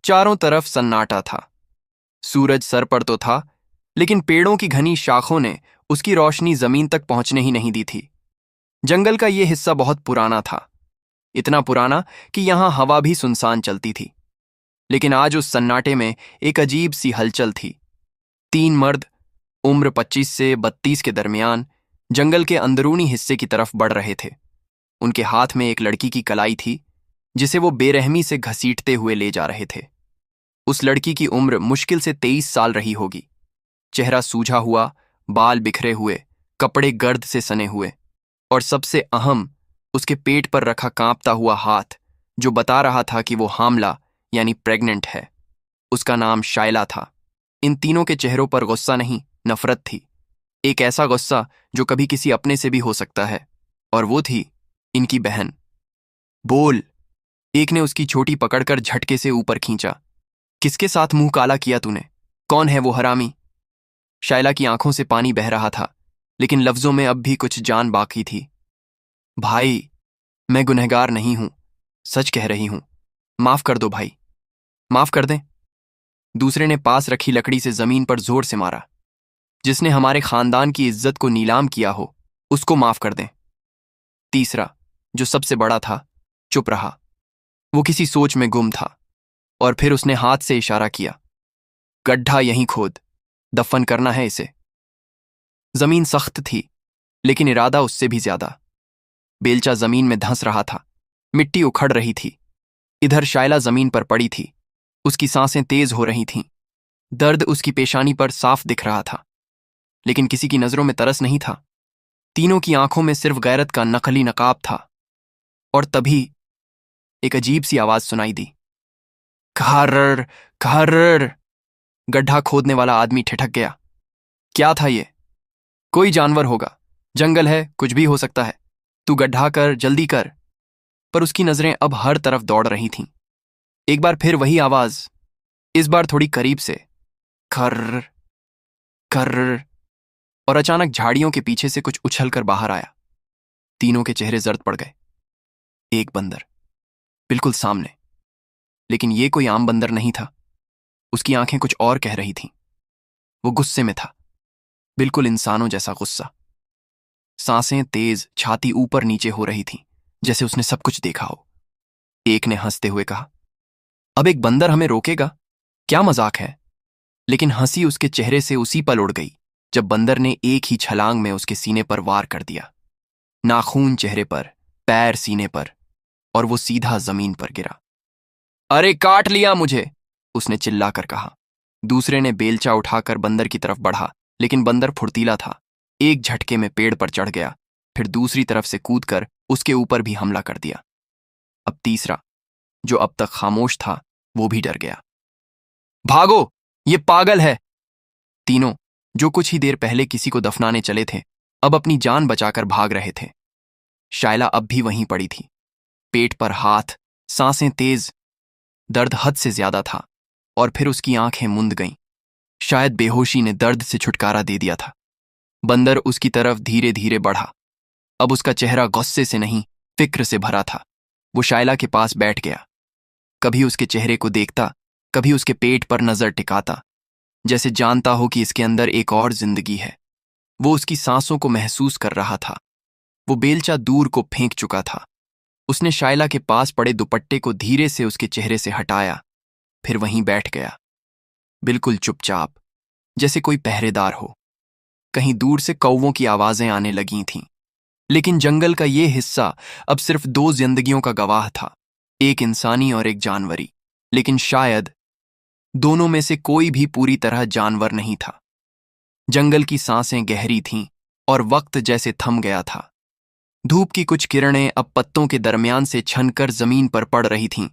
चारों तरफ सन्नाटा था। सूरज सर पर तो था, लेकिन पेड़ों की घनी शाखों ने उसकी रोशनी जमीन तक पहुंचने ही नहीं दी थी। जंगल का यह हिस्सा बहुत पुराना था, इतना पुराना कि यहां हवा भी सुनसान चलती थी। लेकिन आज उस सन्नाटे में एक अजीब सी हलचल थी। तीन मर्द, उम्र 25 से 32 के दरमियान, जंगल के अंदरूनी हिस्से की तरफ बढ़ रहे थे। उनके हाथ में एक लड़की की कलाई थी, जिसे वो बेरहमी से घसीटते हुए ले जा रहे थे। उस लड़की की उम्र मुश्किल से 23 साल रही होगी। चेहरा सूझा हुआ, बाल बिखरे हुए, कपड़े गर्द से सने हुए, और सबसे अहम, उसके पेट पर रखा कांपता हुआ हाथ, जो बता रहा था कि वो हामला यानी प्रेग्नेंट है। उसका नाम शायला था। इन तीनों के चेहरों पर गुस्सा नहीं, नफरत थी। एक ऐसा गुस्सा जो कभी किसी अपने से भी हो सकता है, और वो थी इनकी बहन। बोल, एक ने उसकी छोटी पकड़कर झटके से ऊपर खींचा। किसके साथ मुंह काला किया तूने? कौन है वो हरामी? शायला की आंखों से पानी बह रहा था, लेकिन लफ्जों में अब भी कुछ जान बाकी थी। भाई, मैं गुनहगार नहीं हूं, सच कह रही हूं। माफ कर दो भाई, माफ कर दें। दूसरे ने पास रखी लकड़ी से जमीन पर जोर से मारा। जिसने हमारे खानदान की इज्जत को नीलाम किया हो, उसको माफ कर दें। तीसरा, जो सबसे बड़ा था, चुप रहा। वो किसी सोच में गुम था, और फिर उसने हाथ से इशारा किया। गड्ढा यहीं खोद, दफन करना है इसे। जमीन सख्त थी, लेकिन इरादा उससे भी ज्यादा। बेलचा जमीन में धंस रहा था, मिट्टी उखड़ रही थी। इधर शायला जमीन पर पड़ी थी, उसकी सांसें तेज हो रही थीं। दर्द उसकी पेशानी पर साफ दिख रहा था, लेकिन किसी की नजरों में तरस नहीं था। तीनों की आंखों में सिर्फ गैरत का नकली नकाब था। और तभी एक अजीब सी आवाज सुनाई दी। खर्र खर्र। गड्ढा खोदने वाला आदमी ठिठक गया। क्या था ये? कोई जानवर होगा, जंगल है, कुछ भी हो सकता है। तू गड्ढा कर, जल्दी कर। पर उसकी नजरें अब हर तरफ दौड़ रही थीं। एक बार फिर वही आवाज, इस बार थोड़ी करीब से। खर्र खर्र। और अचानक झाड़ियों के पीछे से कुछ उछलकर बाहर आया। तीनों के चेहरे जर्द पड़ गए। एक बंदर, बिल्कुल सामने। लेकिन ये कोई आम बंदर नहीं था। उसकी आंखें कुछ और कह रही थीं। वो गुस्से में था, बिल्कुल इंसानों जैसा गुस्सा। सांसें तेज, छाती ऊपर नीचे हो रही थी, जैसे उसने सब कुछ देखा हो। एक ने हंसते हुए कहा, अब एक बंदर हमें रोकेगा? क्या मजाक है? लेकिन हंसी उसके चेहरे से उसी पल उड़ गई जब बंदर ने एक ही छलांग में उसके सीने पर वार कर दिया। नाखून चेहरे पर, पैर सीने पर, और वो सीधा जमीन पर गिरा। अरे काट लिया मुझे, उसने चिल्लाकर कहा। दूसरे ने बेलचा उठाकर बंदर की तरफ बढ़ा, लेकिन बंदर फुर्तीला था। एक झटके में पेड़ पर चढ़ गया, फिर दूसरी तरफ से कूदकर उसके ऊपर भी हमला कर दिया। अब तीसरा, जो अब तक खामोश था, वो भी डर गया। भागो, ये पागल है। तीनों, जो कुछ ही देर पहले किसी को दफनाने चले थे, अब अपनी जान बचाकर भाग रहे थे। शायला अब भी वहीं पड़ी थी, पेट पर हाथ, सांसें तेज। दर्द हद से ज्यादा था, और फिर उसकी आंखें मुंद गईं। शायद बेहोशी ने दर्द से छुटकारा दे दिया था। बंदर उसकी तरफ धीरे धीरे बढ़ा। अब उसका चेहरा गुस्से से नहीं, फिक्र से भरा था। वो शायला के पास बैठ गया। कभी उसके चेहरे को देखता, कभी उसके पेट पर नजर टिकाता, जैसे जानता हो कि इसके अंदर एक और जिंदगी है। वो उसकी सांसों को महसूस कर रहा था। वो बेलचा दूर को फेंक चुका था। उसने शायला के पास पड़े दुपट्टे को धीरे से उसके चेहरे से हटाया, फिर वहीं बैठ गया, बिल्कुल चुपचाप, जैसे कोई पहरेदार हो। कहीं दूर से कौवों की आवाजें आने लगी थीं, लेकिन जंगल का ये हिस्सा अब सिर्फ दो जिंदगियों का गवाह था, एक इंसानी और एक जानवरी। लेकिन शायद दोनों में से कोई भी पूरी तरह जानवर नहीं था। जंगल की सांसें गहरी थीं, और वक्त जैसे थम गया था। धूप की कुछ किरणें अब पत्तों के दरमियान से छनकर जमीन पर पड़ रही थीं।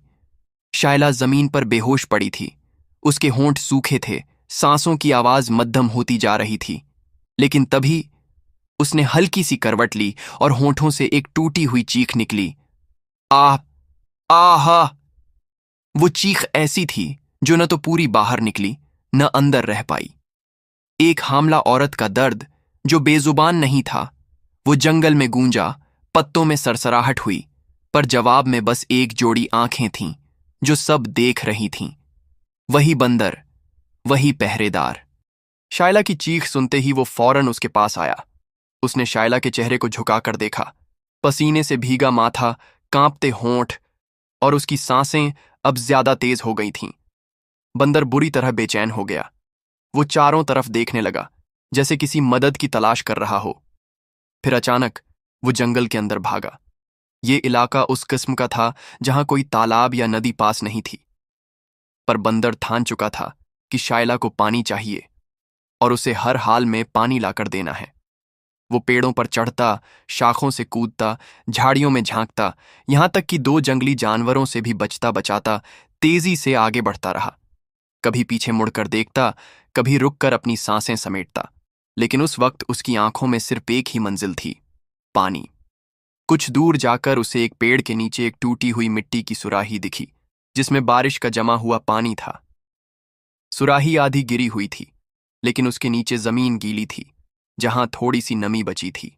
शायला जमीन पर बेहोश पड़ी थी। उसके होंठ सूखे थे, सांसों की आवाज मध्यम होती जा रही थी। लेकिन तभी उसने हल्की सी करवट ली और होंठों से एक टूटी हुई चीख निकली। आ आहा। वो चीख ऐसी थी जो न तो पूरी बाहर निकली, न अंदर रह पाई। एक हामला औरत का दर्द जो बेजुबान नहीं था। वो जंगल में गूंजा, पत्तों में सरसराहट हुई, पर जवाब में बस एक जोड़ी आंखें थीं जो सब देख रही थीं। वही बंदर, वही पहरेदार। शायला की चीख सुनते ही वो फौरन उसके पास आया। उसने शायला के चेहरे को झुकाकर देखा। पसीने से भीगा माथा, कांपते होंठ और उसकी सांसें अब ज्यादा तेज हो गई थीं। बंदर बुरी तरह बेचैन हो गया। वो चारों तरफ देखने लगा, जैसे किसी मदद की तलाश कर रहा हो। फिर अचानक वो जंगल के अंदर भागा। ये इलाका उस किस्म का था जहां कोई तालाब या नदी पास नहीं थी, पर बंदर ठान चुका था कि शायला को पानी चाहिए और उसे हर हाल में पानी लाकर देना है। वो पेड़ों पर चढ़ता, शाखों से कूदता, झाड़ियों में झांकता, यहां तक कि दो जंगली जानवरों से भी बचता बचाता तेजी से आगे बढ़ता रहा। कभी पीछे मुड़कर देखता, कभी रुककर अपनी सांसें समेटता, लेकिन उस वक्त उसकी आंखों में सिर्फ एक ही मंजिल थी, पानी। कुछ दूर जाकर उसे एक पेड़ के नीचे एक टूटी हुई मिट्टी की सुराही दिखी, जिसमें बारिश का जमा हुआ पानी था। सुराही आधी गिरी हुई थी, लेकिन उसके नीचे जमीन गीली थी, जहां थोड़ी सी नमी बची थी।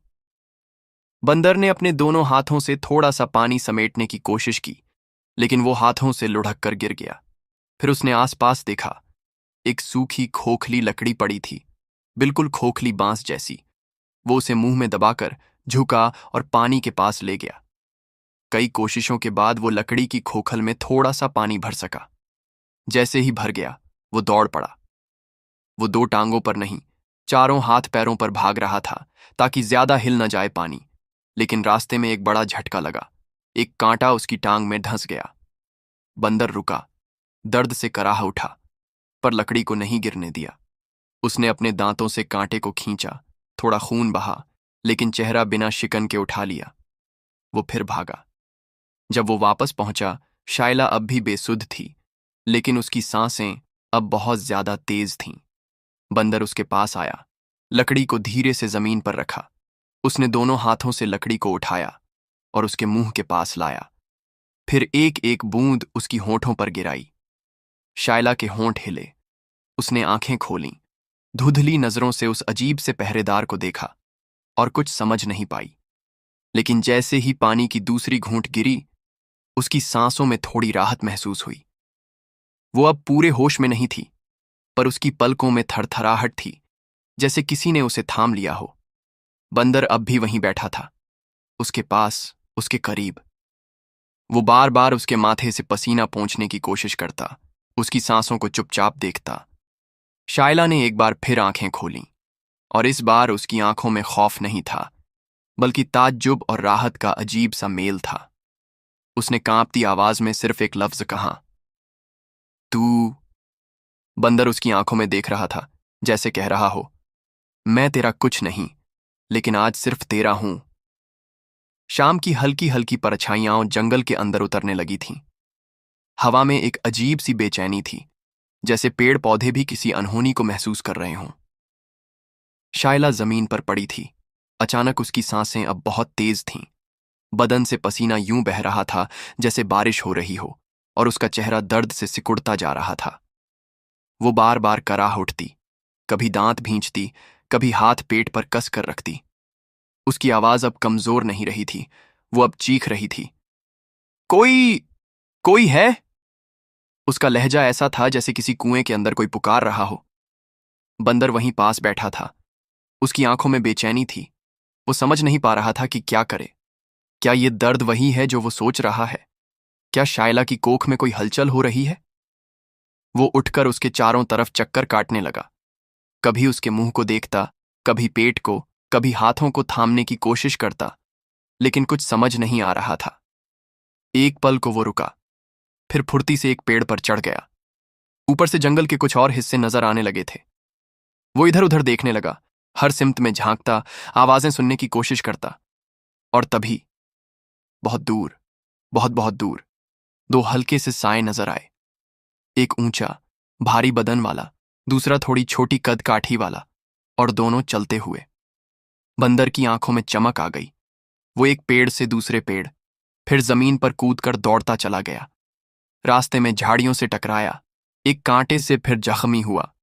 बंदर ने अपने दोनों हाथों से थोड़ा सा पानी समेटने की कोशिश की, लेकिन वो हाथों से लुढ़क कर गिर गया। फिर उसने आसपास देखा। एक सूखी खोखली लकड़ी पड़ी थी, बिल्कुल खोखली बांस जैसी। वो उसे मुंह में दबाकर झुका और पानी के पास ले गया। कई कोशिशों के बाद वो लकड़ी की खोखल में थोड़ा सा पानी भर सका। जैसे ही भर गया, वो दौड़ पड़ा। वो दो टांगों पर नहीं, चारों हाथ पैरों पर भाग रहा था, ताकि ज्यादा हिल न जाए पानी। लेकिन रास्ते में एक बड़ा झटका लगा। एक कांटा उसकी टांग में धंस गया। बंदर रुका, दर्द से कराह उठा, पर लकड़ी को नहीं गिरने दिया। उसने अपने दांतों से कांटे को खींचा, थोड़ा खून बहा, लेकिन चेहरा बिना शिकन के उठा लिया। वो फिर भागा। जब वो वापस पहुंचा, शायला अब भी बेसुध थी, लेकिन उसकी सांसें अब बहुत ज्यादा तेज थीं। बंदर उसके पास आया, लकड़ी को धीरे से जमीन पर रखा। उसने दोनों हाथों से लकड़ी को उठाया और उसके मुंह के पास लाया। फिर एक एक बूंद उसकी होंठों पर गिराई। शायला के होंठ हिले। उसने आंखें खोलीं, धुंधली नजरों से उस अजीब से पहरेदार को देखा और कुछ समझ नहीं पाई। लेकिन जैसे ही पानी की दूसरी घूंट गिरी, उसकी सांसों में थोड़ी राहत महसूस हुई। वो अब पूरे होश में नहीं थी, पर उसकी पलकों में थरथराहट थी, जैसे किसी ने उसे थाम लिया हो। बंदर अब भी वहीं बैठा था, उसके पास, उसके करीब। वो बार बार उसके माथे से पसीना पोंछने की कोशिश करता, उसकी सांसों को चुपचाप देखता। शायला ने एक बार फिर आंखें खोलीं, और इस बार उसकी आंखों में खौफ नहीं था, बल्कि ताज्जुब और राहत का अजीब सा मेल था। उसने कांपती आवाज में सिर्फ एक लफ्ज कहा, तू। बंदर उसकी आंखों में देख रहा था, जैसे कह रहा हो, मैं तेरा कुछ नहीं, लेकिन आज सिर्फ तेरा हूं। शाम की हल्की हल्की परछाइयां जंगल के अंदर उतरने लगी थीं। हवा में एक अजीब सी बेचैनी थी, जैसे पेड़ पौधे भी किसी अनहोनी को महसूस कर रहे हों। शायला जमीन पर पड़ी थी। अचानक उसकी सांसें अब बहुत तेज थीं। बदन से पसीना यूं बह रहा था जैसे बारिश हो रही हो, और उसका चेहरा दर्द से सिकुड़ता जा रहा था। वो बार बार कराह उठती, कभी दांत भींचती, कभी हाथ पेट पर कस कर रखती। उसकी आवाज अब कमजोर नहीं रही थी, वो अब चीख रही थी, कोई, कोई है। उसका लहजा ऐसा था जैसे किसी कुएं के अंदर कोई पुकार रहा हो। बंदर वहीं पास बैठा था, उसकी आंखों में बेचैनी थी। वो समझ नहीं पा रहा था कि क्या करे। क्या ये दर्द वही है जो वो सोच रहा है? क्या शायला की कोख में कोई हलचल हो रही है? वो उठकर उसके चारों तरफ चक्कर काटने लगा। कभी उसके मुंह को देखता, कभी पेट को, कभी हाथों को थामने की कोशिश करता, लेकिन कुछ समझ नहीं आ रहा था। एक पल को वो रुका, फिर फुर्ती से एक पेड़ पर चढ़ गया। ऊपर से जंगल के कुछ और हिस्से नजर आने लगे थे। वो इधर उधर देखने लगा, हर सिमत में झांकता, आवाजें सुनने की कोशिश करता। और तभी बहुत दूर, बहुत बहुत दूर, दो हल्के से साए नजर आए। एक ऊंचा, भारी बदन वाला, दूसरा थोड़ी छोटी कद काठी वाला, और दोनों चलते हुए। बंदर की आंखों में चमक आ गई। वो एक पेड़ से दूसरे पेड़, फिर जमीन पर कूदकर दौड़ता चला गया। रास्ते में झाड़ियों से टकराया, एक कांटे से फिर जख्मी हुआ,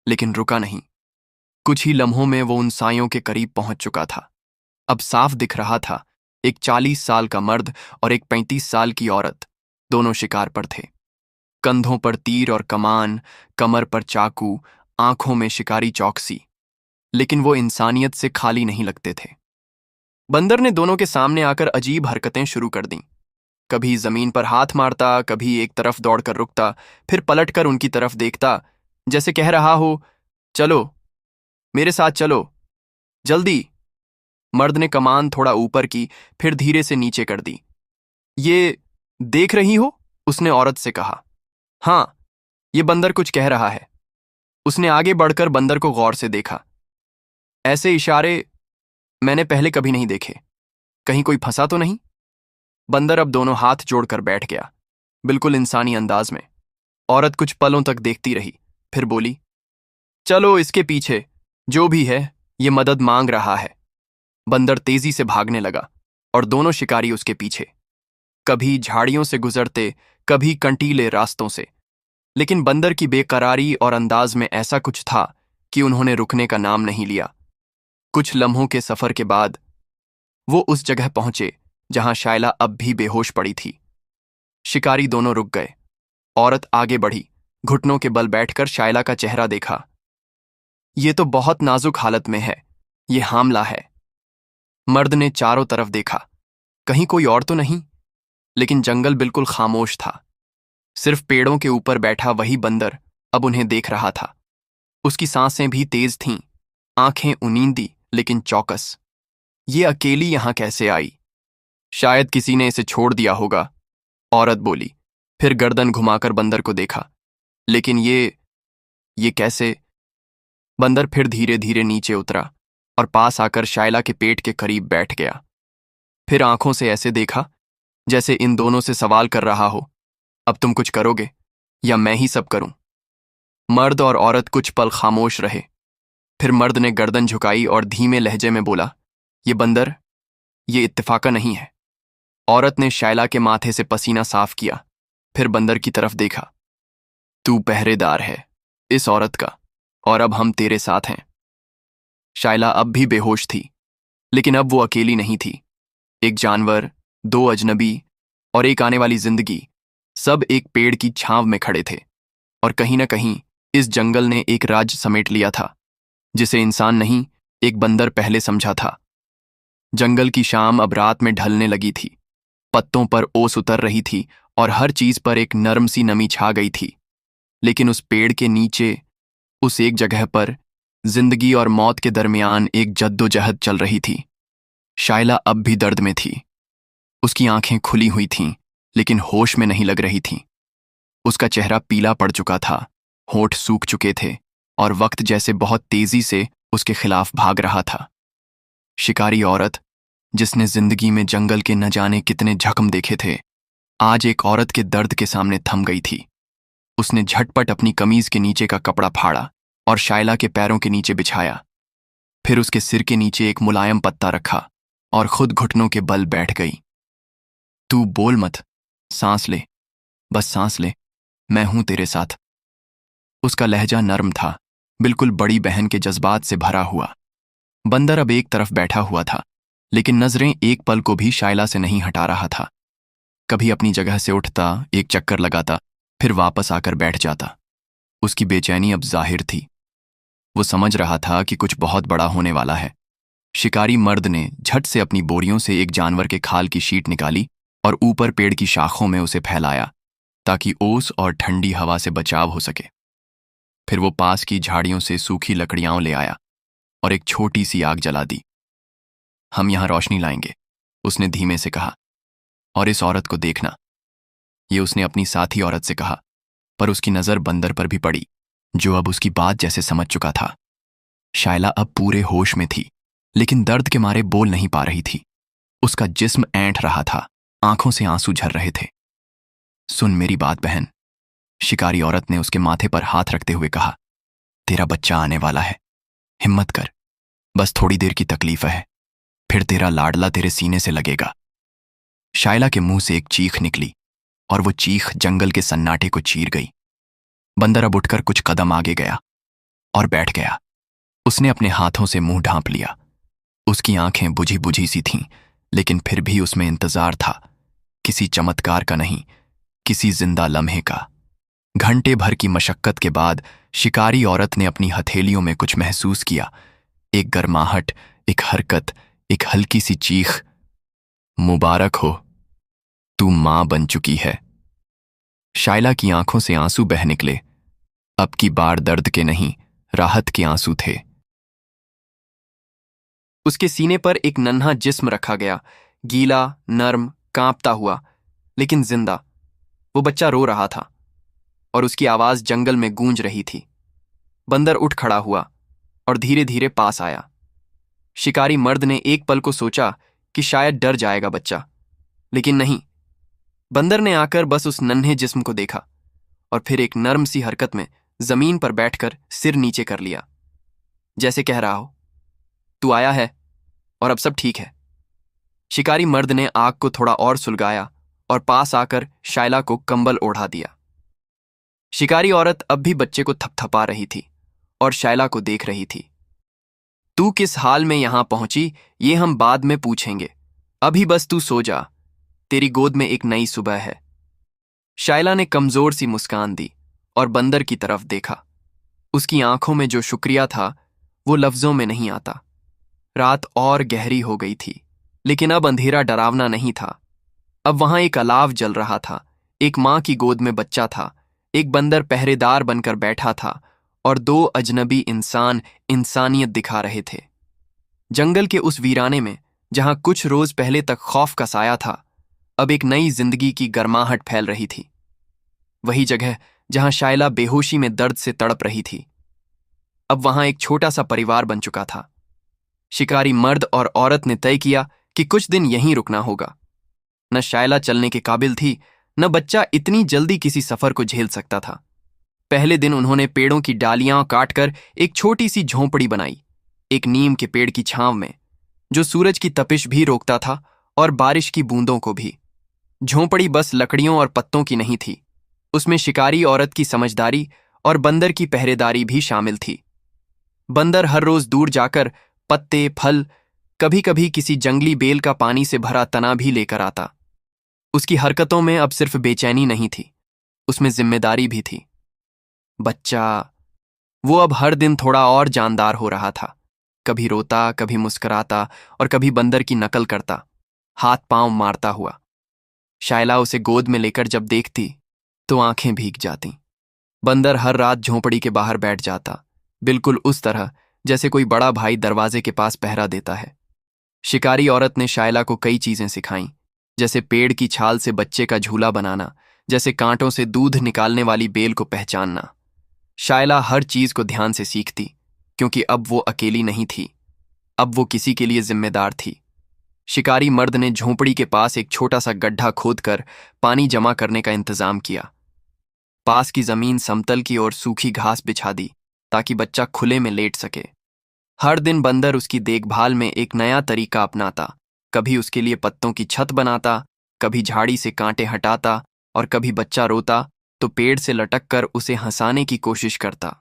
लेकिन रुका नहीं। कुछ ही लम्हों में वो उन सायों के करीब पहुंच चुका था। अब साफ दिख रहा था, एक 40 साल का मर्द और एक 35 साल की औरत, दोनों शिकार पर थे। कंधों पर तीर और कमान, कमर पर चाकू, आंखों में शिकारी चौकसी, लेकिन वो इंसानियत से खाली नहीं लगते थे। बंदर ने दोनों के सामने आकर अजीब हरकतें शुरू कर दीं। कभी जमीन पर हाथ मारता, कभी एक तरफ दौड़कर रुकता, फिर पलटकर उनकी तरफ देखता, जैसे कह रहा हो, चलो मेरे साथ चलो, जल्दी। मर्द ने कमान थोड़ा ऊपर की, फिर धीरे से नीचे कर दी। ये देख रही हो? उसने औरत से कहा। हाँ, ये बंदर कुछ कह रहा है। उसने आगे बढ़कर बंदर को गौर से देखा। ऐसे इशारे मैंने पहले कभी नहीं देखे। कहीं कोई फंसा तो नहीं? बंदर अब दोनों हाथ जोड़कर बैठ गया, बिल्कुल इंसानी अंदाज में। औरत कुछ पलों तक देखती रही, फिर बोली, चलो इसके पीछे, जो भी है ये मदद मांग रहा है। बंदर तेजी से भागने लगा और दोनों शिकारी उसके पीछे, कभी झाड़ियों से गुजरते, कभी कंटीले रास्तों से। लेकिन बंदर की बेकरारी और अंदाज में ऐसा कुछ था कि उन्होंने रुकने का नाम नहीं लिया। कुछ लम्हों के सफर के बाद वो उस जगह पहुंचे जहां शायला अब भी बेहोश पड़ी थी। शिकारी दोनों रुक गए। औरत आगे बढ़ी, घुटनों के बल बैठकर शायला का चेहरा देखा। ये तो बहुत नाजुक हालत में है, ये हामला है। मर्द ने चारों तरफ देखा, कहीं कोई और तो नहीं, लेकिन जंगल बिल्कुल खामोश था। सिर्फ पेड़ों के ऊपर बैठा वही बंदर अब उन्हें देख रहा था। उसकी सांसें भी तेज थीं, आंखें उनींदी लेकिन चौकस। ये अकेली यहां कैसे आई? शायद किसी ने इसे छोड़ दिया होगा, औरत बोली, फिर गर्दन घुमाकर बंदर को देखा। लेकिन ये कैसे? बंदर फिर धीरे धीरे नीचे उतरा और पास आकर शायला के पेट के करीब बैठ गया। फिर आंखों से ऐसे देखा जैसे इन दोनों से सवाल कर रहा हो, अब तुम कुछ करोगे या मैं ही सब करूं? मर्द और औरत कुछ पल खामोश रहे। फिर मर्द ने गर्दन झुकाई और धीमे लहजे में बोला, ये बंदर, ये इत्तेफाका नहीं है। औरत ने शायला के माथे से पसीना साफ किया, फिर बंदर की तरफ देखा। तू पहरेदार है इस औरत का, और अब हम तेरे साथ हैं। शायला अब भी बेहोश थी, लेकिन अब वो अकेली नहीं थी। एक जानवर, दो अजनबी और एक आने वाली जिंदगी, सब एक पेड़ की छांव में खड़े थे। और कहीं न कहीं इस जंगल ने एक राज्य समेट लिया था, जिसे इंसान नहीं, एक बंदर पहले समझा था। जंगल की शाम अब रात में ढलने लगी थी। पत्तों पर ओस उतर रही थी और हर चीज पर एक नरम सी नमी छा गई थी। लेकिन उस पेड़ के नीचे, उस एक जगह पर, जिंदगी और मौत के दरमियान एक जद्दोजहद चल रही थी। शायला अब भी दर्द में थी। उसकी आंखें खुली हुई थीं, लेकिन होश में नहीं लग रही थीं। उसका चेहरा पीला पड़ चुका था, होंठ सूख चुके थे और वक्त जैसे बहुत तेजी से उसके खिलाफ भाग रहा था। शिकारी औरत, जिसने जिंदगी में जंगल के न जाने कितने जख्म देखे थे, आज एक औरत के दर्द के सामने थम गई थी। उसने झटपट अपनी कमीज के नीचे का कपड़ा फाड़ा और शायला के पैरों के नीचे बिछाया। फिर उसके सिर के नीचे एक मुलायम पत्ता रखा और खुद घुटनों के बल बैठ गई। तू बोल मत, सांस ले, बस सांस ले, मैं हूं तेरे साथ। उसका लहजा नर्म था, बिल्कुल बड़ी बहन के जज्बात से भरा हुआ। बंदर अब एक तरफ बैठा हुआ था, लेकिन नजरें एक पल को भी शायला से नहीं हटा रहा था। कभी अपनी जगह से उठता, एक चक्कर लगाता, फिर वापस आकर बैठ जाता। उसकी बेचैनी अब जाहिर थी। वो समझ रहा था कि कुछ बहुत बड़ा होने वाला है। शिकारी मर्द ने झट से अपनी बोरियों से एक जानवर के खाल की शीट निकाली और ऊपर पेड़ की शाखों में उसे फैलाया, ताकि ओस और ठंडी हवा से बचाव हो सके। फिर वो पास की झाड़ियों से सूखी लकड़ियां ले आया और एक छोटी सी आग जला दी। हम यहां रोशनी लाएंगे, उसने धीमे से कहा, और इस औरत को देखना। ये उसने अपनी साथी औरत से कहा, पर उसकी नजर बंदर पर भी पड़ी, जो अब उसकी बात जैसे समझ चुका था। शायला अब पूरे होश में थी, लेकिन दर्द के मारे बोल नहीं पा रही थी। उसका जिस्म ऐंठ रहा था, आंखों से आंसू झर रहे थे। सुन मेरी बात बहन, शिकारी औरत ने उसके माथे पर हाथ रखते हुए कहा, तेरा बच्चा आने वाला है, हिम्मत कर, बस थोड़ी देर की तकलीफ है, फिर तेरा लाडला तेरे सीने से लगेगा। शायला के मुंह से एक चीख निकली और वो चीख जंगल के सन्नाटे को चीर गई। बंदर अब उठकर कुछ कदम आगे गया और बैठ गया। उसने अपने हाथों से मुंह ढांप लिया। उसकी आंखें बुझी बुझी सी थीं, लेकिन फिर भी उसमें इंतजार था, किसी चमत्कार का नहीं, किसी जिंदा लम्हे का। घंटे भर की मशक्कत के बाद शिकारी औरत ने अपनी हथेलियों में कुछ महसूस किया। एक गर्माहट, एक हरकत, एक हल्की सी चीख। मुबारक हो, तू मां बन चुकी है। शायला की आंखों से आंसू बह निकले। अब की बार दर्द के नहीं, राहत के आंसू थे। उसके सीने पर एक नन्हा जिस्म रखा गया, गीला, नर्म, कांपता हुआ, लेकिन जिंदा। वो बच्चा रो रहा था और उसकी आवाज जंगल में गूंज रही थी। बंदर उठ खड़ा हुआ और धीरे धीरे पास आया। शिकारी मर्द ने एक पल को सोचा कि शायद डर जाएगा बच्चा, लेकिन नहीं। बंदर ने आकर बस उस नन्हे जिस्म को देखा और फिर एक नर्म सी हरकत में जमीन पर बैठकर सिर नीचे कर लिया, जैसे कह रहा हो, तू आया है और अब सब ठीक है। शिकारी मर्द ने आग को थोड़ा और सुलगाया और पास आकर शायला को कंबल ओढ़ा दिया। शिकारी औरत अब भी बच्चे को थपथपा रही थी और शायला को देख रही थी। तू किस हाल में यहां पहुंची ये हम बाद में पूछेंगे, अभी बस तू सो जा, तेरी गोद में एक नई सुबह है। शायला ने कमजोर सी मुस्कान दी और बंदर की तरफ देखा। उसकी आंखों में जो शुक्रिया था वो लफ्जों में नहीं आता। रात और गहरी हो गई थी, लेकिन अब अंधेरा डरावना नहीं था। अब वहां एक अलाव जल रहा था, एक मां की गोद में बच्चा था, एक बंदर पहरेदार बनकर बैठा था और दो अजनबी इंसान इंसानियत दिखा रहे थे। जंगल के उस वीराने में जहां कुछ रोज पहले तक खौफ का साया था, अब एक नई जिंदगी की गर्माहट फैल रही थी। वही जगह जहां शायला बेहोशी में दर्द से तड़प रही थी, अब वहां एक छोटा सा परिवार बन चुका था। शिकारी मर्द और औरत ने तय किया कि कुछ दिन यहीं रुकना होगा। न शायला चलने के काबिल थी, न बच्चा इतनी जल्दी किसी सफर को झेल सकता था। पहले दिन उन्होंने पेड़ों की डालियां काटकर एक छोटी सी झोंपड़ी बनाई, एक नीम के पेड़ की छांव में, जो सूरज की तपिश भी रोकता था और बारिश की बूंदों को भी। झोंपड़ी बस लकड़ियों और पत्तों की नहीं थी, उसमें शिकारी औरत की समझदारी और बंदर की पहरेदारी भी शामिल थी। बंदर हर रोज दूर जाकर पत्ते, फल, कभी कभी किसी जंगली बेल का पानी से भरा तना भी लेकर आता। उसकी हरकतों में अब सिर्फ बेचैनी नहीं थी, उसमें जिम्मेदारी भी थी। बच्चा, वो अब हर दिन थोड़ा और जानदार हो रहा था। कभी रोता, कभी मुस्कुराता और कभी बंदर की नकल करता, हाथ पांव मारता हुआ। शायला उसे गोद में लेकर जब देखती तो आंखें भीग जाती। बंदर हर रात झोंपड़ी के बाहर बैठ जाता, बिल्कुल उस तरह जैसे कोई बड़ा भाई दरवाजे के पास पहरा देता है। शिकारी औरत ने शायला को कई चीजें सिखाईं, जैसे पेड़ की छाल से बच्चे का झूला बनाना, जैसे कांटों से दूध निकालने वाली बेल को पहचानना। शायला हर चीज को ध्यान से सीखती, क्योंकि अब वो अकेली नहीं थी, अब वो किसी के लिए जिम्मेदार थी। शिकारी मर्द ने झोंपड़ी के पास एक छोटा सा गड्ढा खोदकर पानी जमा करने का इंतजाम किया। पास की जमीन समतल की और सूखी घास बिछा दी ताकि बच्चा खुले में लेट सके। हर दिन बंदर उसकी देखभाल में एक नया तरीका अपनाता, कभी उसके लिए पत्तों की छत बनाता, कभी झाड़ी से कांटे हटाता और कभी बच्चा रोता तो पेड़ से लटक कर उसे हंसाने की कोशिश करता।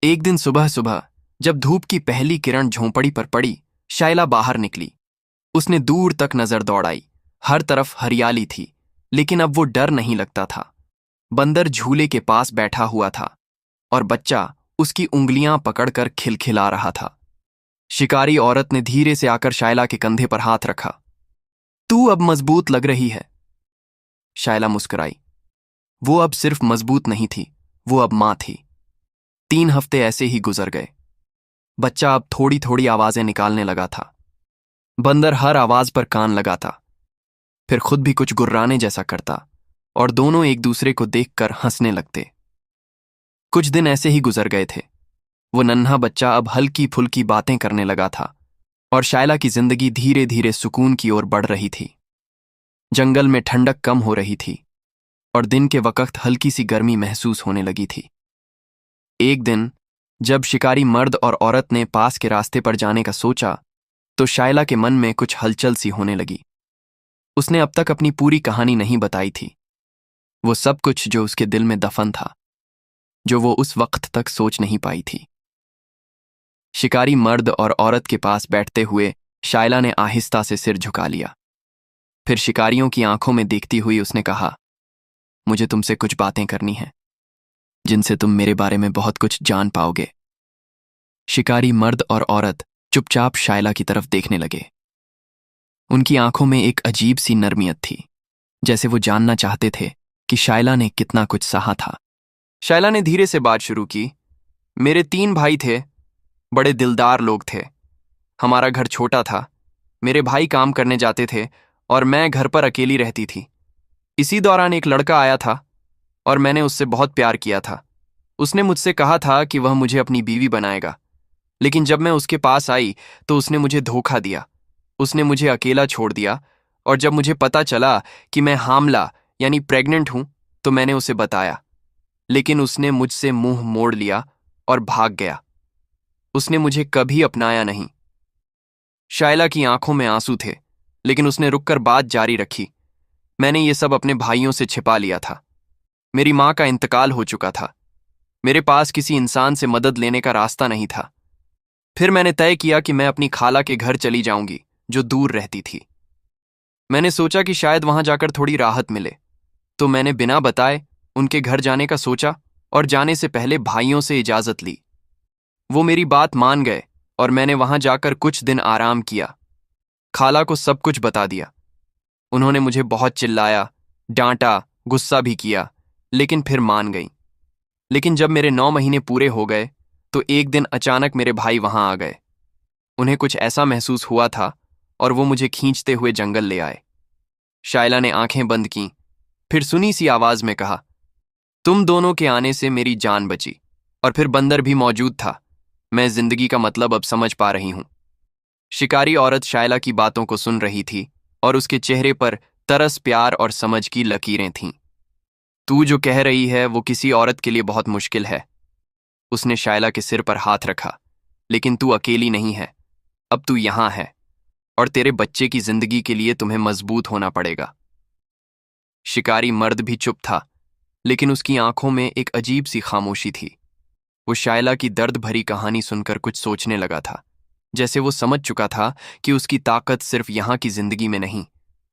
एक दिन सुबह सुबह जब धूप की पहली किरण झोंपड़ी पर पड़ी, शायला बाहर निकली। उसने दूर तक नजर दौड़ाई, हर तरफ हरियाली थी, लेकिन अब वो डर नहीं लगता था। बंदर झूले के पास बैठा हुआ था और बच्चा उसकी उंगलियां पकड़कर खिलखिला रहा था। शिकारी औरत ने धीरे से आकर शायला के कंधे पर हाथ रखा। तू अब मजबूत लग रही है। शायला मुस्कुराई। वो अब सिर्फ मजबूत नहीं थी, वो अब मां थी। 3 हफ्ते ऐसे ही गुजर गए। बच्चा अब थोड़ी थोड़ी आवाजें निकालने लगा था। बंदर हर आवाज पर कान लगाता, फिर खुद भी कुछ गुर्राने जैसा करता और दोनों एक दूसरे को देखकर हंसने लगते। कुछ दिन ऐसे ही गुजर गए थे। वो नन्हा बच्चा अब हल्की फुल्की बातें करने लगा था और शायला की जिंदगी धीरे धीरे सुकून की ओर बढ़ रही थी। जंगल में ठंडक कम हो रही थी और दिन के वक्त हल्की सी गर्मी महसूस होने लगी थी। एक दिन जब शिकारी मर्द और औरत ने पास के रास्ते पर जाने का सोचा तो शायला के मन में कुछ हलचल सी होने लगी। उसने अब तक अपनी पूरी कहानी नहीं बताई थी, वो सब कुछ जो उसके दिल में दफन था, जो वो उस वक्त तक सोच नहीं पाई थी। शिकारी मर्द और औरत के पास बैठते हुए शायला ने आहिस्ता से सिर झुका लिया। फिर शिकारियों की आंखों में देखती हुई उसने कहा, मुझे तुमसे कुछ बातें करनी हैं। जिनसे तुम मेरे बारे में बहुत कुछ जान पाओगे। शिकारी मर्द और औरत चुपचाप शायला की तरफ देखने लगे। उनकी आंखों में एक अजीब सी नरमियत थी, जैसे वो जानना चाहते थे कि शायला ने कितना कुछ सहा था। शायला ने धीरे से बात शुरू की। मेरे 3 भाई थे, बड़े दिलदार लोग थे। हमारा घर छोटा था। मेरे भाई काम करने जाते थे और मैं घर पर अकेली रहती थी। इसी दौरान एक लड़का आया था और मैंने उससे बहुत प्यार किया था। उसने मुझसे कहा था कि वह मुझे अपनी बीवी बनाएगा, लेकिन जब मैं उसके पास आई तो उसने मुझे धोखा दिया। उसने मुझे अकेला छोड़ दिया और जब मुझे पता चला कि मैं हामला यानी प्रेग्नेंट हूं तो मैंने उसे बताया, लेकिन उसने मुझसे मुंह मोड़ लिया और भाग गया। उसने मुझे कभी अपनाया नहीं। शायला की आंखों में आंसू थे, लेकिन उसने रुककर बात जारी रखी। मैंने ये सब अपने भाइयों से छिपा लिया था। मेरी माँ का इंतकाल हो चुका था। मेरे पास किसी इंसान से मदद लेने का रास्ता नहीं था। फिर मैंने तय किया कि मैं अपनी खाला के घर चली जाऊंगी, जो दूर रहती थी। मैंने सोचा कि शायद वहां जाकर थोड़ी राहत मिले, तो मैंने बिना बताए उनके घर जाने का सोचा और जाने से पहले भाइयों से इजाजत ली। वो मेरी बात मान गए और मैंने वहां जाकर कुछ दिन आराम किया। खाला को सब कुछ बता दिया। उन्होंने मुझे बहुत चिल्लाया, डांटा, गुस्सा भी किया, लेकिन फिर मान गई। लेकिन जब मेरे 9 महीने पूरे हो गए तो एक दिन अचानक मेरे भाई वहां आ गए। उन्हें कुछ ऐसा महसूस हुआ था और वो मुझे खींचते हुए जंगल ले आए। शायला ने आंखें बंद की, फिर सुनी सी आवाज में कहा, तुम दोनों के आने से मेरी जान बची। और फिर बंदर भी मौजूद था। मैं जिंदगी का मतलब अब समझ पा रही हूं। शिकारी औरत शायला की बातों को सुन रही थी और उसके चेहरे पर तरस, प्यार और समझ की लकीरें थीं। तू जो कह रही है वो किसी औरत के लिए बहुत मुश्किल है। उसने शायला के सिर पर हाथ रखा। लेकिन तू अकेली नहीं है। अब तू यहां है और तेरे बच्चे की जिंदगी के लिए तुम्हें मजबूत होना पड़ेगा। शिकारी मर्द भी चुप था, लेकिन उसकी आंखों में एक अजीब सी खामोशी थी। वो शायला की दर्द भरी कहानी सुनकर कुछ सोचने लगा था, जैसे वो समझ चुका था कि उसकी ताकत सिर्फ यहां की जिंदगी में नहीं,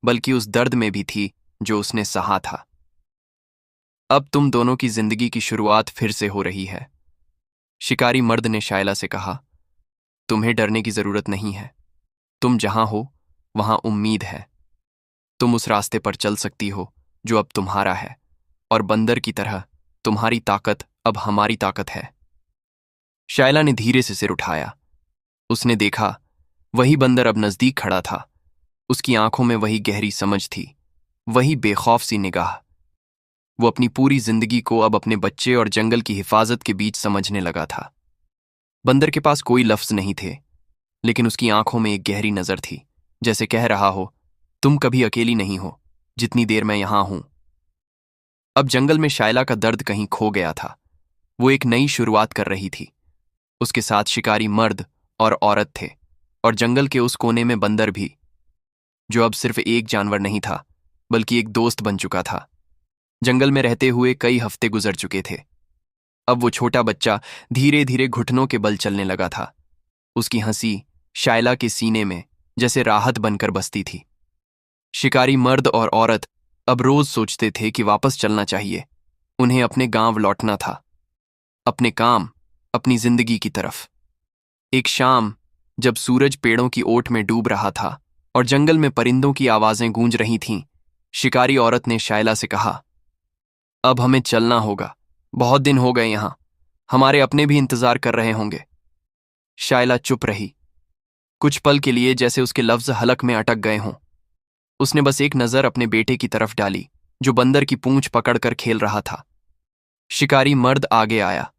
बल्कि उस दर्द में भी थी जो उसने सहा था। अब तुम दोनों की जिंदगी की शुरुआत फिर से हो रही है। शिकारी मर्द ने शायला से कहा, तुम्हें डरने की जरूरत नहीं है। तुम जहां हो वहां उम्मीद है। तुम उस रास्ते पर चल सकती हो जो अब तुम्हारा है, और बंदर की तरह तुम्हारी ताकत अब हमारी ताकत है। शायला ने धीरे से सिर उठाया। उसने देखा, वही बंदर अब नजदीक खड़ा था। उसकी आंखों में वही गहरी समझ थी, वही बेखौफ सी निगाह। वो अपनी पूरी जिंदगी को अब अपने बच्चे और जंगल की हिफाजत के बीच समझने लगा था। बंदर के पास कोई लफ्ज नहीं थे, लेकिन उसकी आंखों में एक गहरी नजर थी, जैसे कह रहा हो, तुम कभी अकेली नहीं हो जितनी देर मैं यहां हूं। अब जंगल में शायला का दर्द कहीं खो गया था। वो एक नई शुरुआत कर रही थी। उसके साथ शिकारी मर्द और औरत थे, और जंगल के उस कोने में बंदर भी, जो अब सिर्फ एक जानवर नहीं था बल्कि एक दोस्त बन चुका था। जंगल में रहते हुए कई हफ्ते गुजर चुके थे। अब वो छोटा बच्चा धीरे धीरे घुटनों के बल चलने लगा था। उसकी हंसी शायला के सीने में जैसे राहत बनकर बसती थी। शिकारी मर्द और औरत अब रोज सोचते थे कि वापस चलना चाहिए। उन्हें अपने गांव लौटना था, अपने काम, अपनी जिंदगी की तरफ। एक शाम, जब सूरज पेड़ों की ओट में डूब रहा था और जंगल में परिंदों की आवाजें गूंज रही थीं, शिकारी औरत ने शायला से कहा, अब हमें चलना होगा। बहुत दिन हो गए यहां। हमारे अपने भी इंतजार कर रहे होंगे। शायला चुप रही, कुछ पल के लिए जैसे उसके लफ्ज हलक में अटक गए हों। उसने बस एक नजर अपने बेटे की तरफ डाली, जो बंदर की पूंछ पकड़कर खेल रहा था। शिकारी मर्द आगे आया।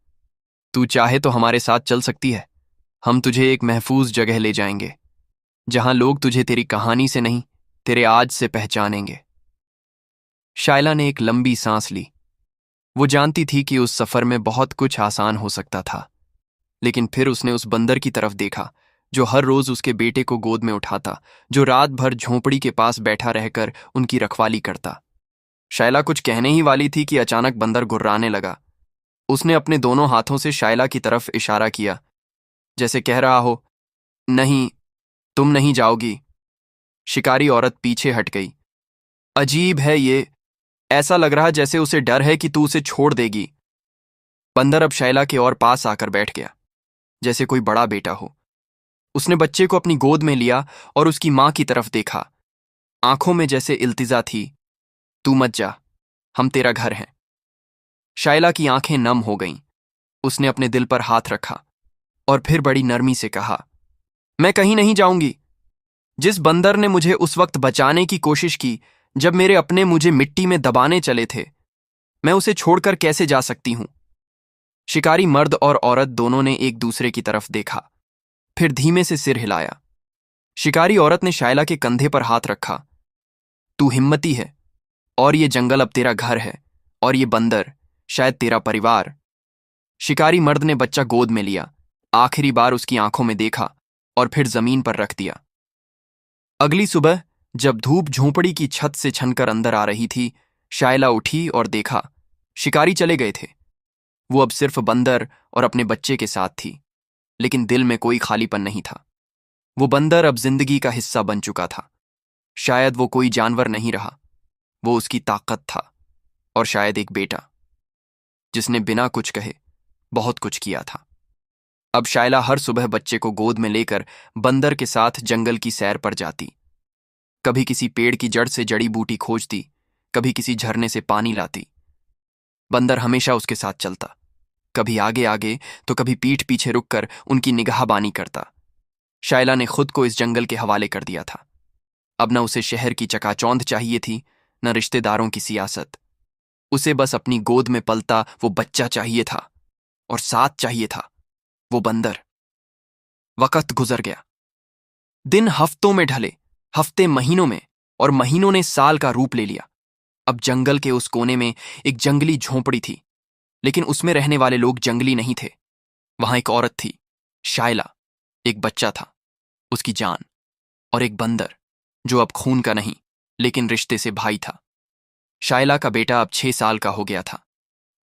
तू चाहे तो हमारे साथ चल सकती है। हम तुझे एक महफूज जगह ले जाएंगे, जहां लोग तुझे तेरी कहानी से नहीं, तेरे आज से पहचानेंगे। शायला ने एक लंबी सांस ली। वो जानती थी कि उस सफर में बहुत कुछ आसान हो सकता था, लेकिन फिर उसने उस बंदर की तरफ देखा जो हर रोज उसके बेटे को गोद में उठाता, जो रात भर झोंपड़ी के पास बैठा रहकर उनकी रखवाली करता। शायला कुछ कहने ही वाली थी कि अचानक बंदर गुर्राने लगा। उसने अपने दोनों हाथों से शायला की तरफ इशारा किया, जैसे कह रहा हो, नहीं, तुम नहीं जाओगी। शिकारी औरत पीछे हट गई। अजीब है ये, ऐसा लग रहा जैसे उसे डर है कि तू उसे छोड़ देगी। बंदर अब शैला के और पास आकर बैठ गया, जैसे कोई बड़ा बेटा हो। उसने बच्चे को अपनी गोद में लिया और उसकी मां की तरफ देखा। आंखों में जैसे इल्तिजा थी, तू मत जा, हम तेरा घर हैं। शायला की आंखें नम हो गईं। उसने अपने दिल पर हाथ रखा और फिर बड़ी नरमी से कहा, मैं कहीं नहीं जाऊंगी। जिस बंदर ने मुझे उस वक्त बचाने की कोशिश की जब मेरे अपने मुझे मिट्टी में दबाने चले थे, मैं उसे छोड़कर कैसे जा सकती हूं? शिकारी मर्द और औरत दोनों ने एक दूसरे की तरफ देखा, फिर धीमे से सिर हिलाया। शिकारी औरत ने शायला के कंधे पर हाथ रखा। तू हिम्मती है, और ये जंगल अब तेरा घर है, और ये बंदर शायद तेरा परिवार। शिकारी मर्द ने बच्चा गोद में लिया, आखिरी बार उसकी आंखों में देखा और फिर जमीन पर रख दिया। अगली सुबह जब धूप झोंपड़ी की छत से छनकर अंदर आ रही थी, शायला उठी और देखा शिकारी चले गए थे। वो अब सिर्फ बंदर और अपने बच्चे के साथ थी, लेकिन दिल में कोई खालीपन नहीं था। वो बंदर अब जिंदगी का हिस्सा बन चुका था। शायद वो कोई जानवर नहीं रहा, वो उसकी ताकत था, और शायद एक बेटा जिसने बिना कुछ कहे बहुत कुछ किया था। अब शायला हर सुबह बच्चे को गोद में लेकर बंदर के साथ जंगल की सैर पर जाती। कभी किसी पेड़ की जड़ से जड़ी बूटी खोजती, कभी किसी झरने से पानी लाती। बंदर हमेशा उसके साथ चलता, कभी आगे आगे तो कभी पीठ पीछे रुककर उनकी निगाहबानी करता। शायला ने खुद को इस जंगल के हवाले कर दिया था। अब न उसे शहर की चकाचौंध चाहिए थी, न रिश्तेदारों की सियासत। उसे बस अपनी गोद में पलता वो बच्चा चाहिए था, और साथ चाहिए था वो बंदर। वक्त गुजर गया। दिन हफ्तों में ढले, हफ्ते महीनों में, और महीनों ने साल का रूप ले लिया। अब जंगल के उस कोने में एक जंगली झोंपड़ी थी, लेकिन उसमें रहने वाले लोग जंगली नहीं थे। वहां एक औरत थी, शायला। एक बच्चा था, उसकी जान, और एक बंदर जो अब खून का नहीं लेकिन रिश्ते से भाई था। शायला का बेटा अब 6 साल का हो गया था।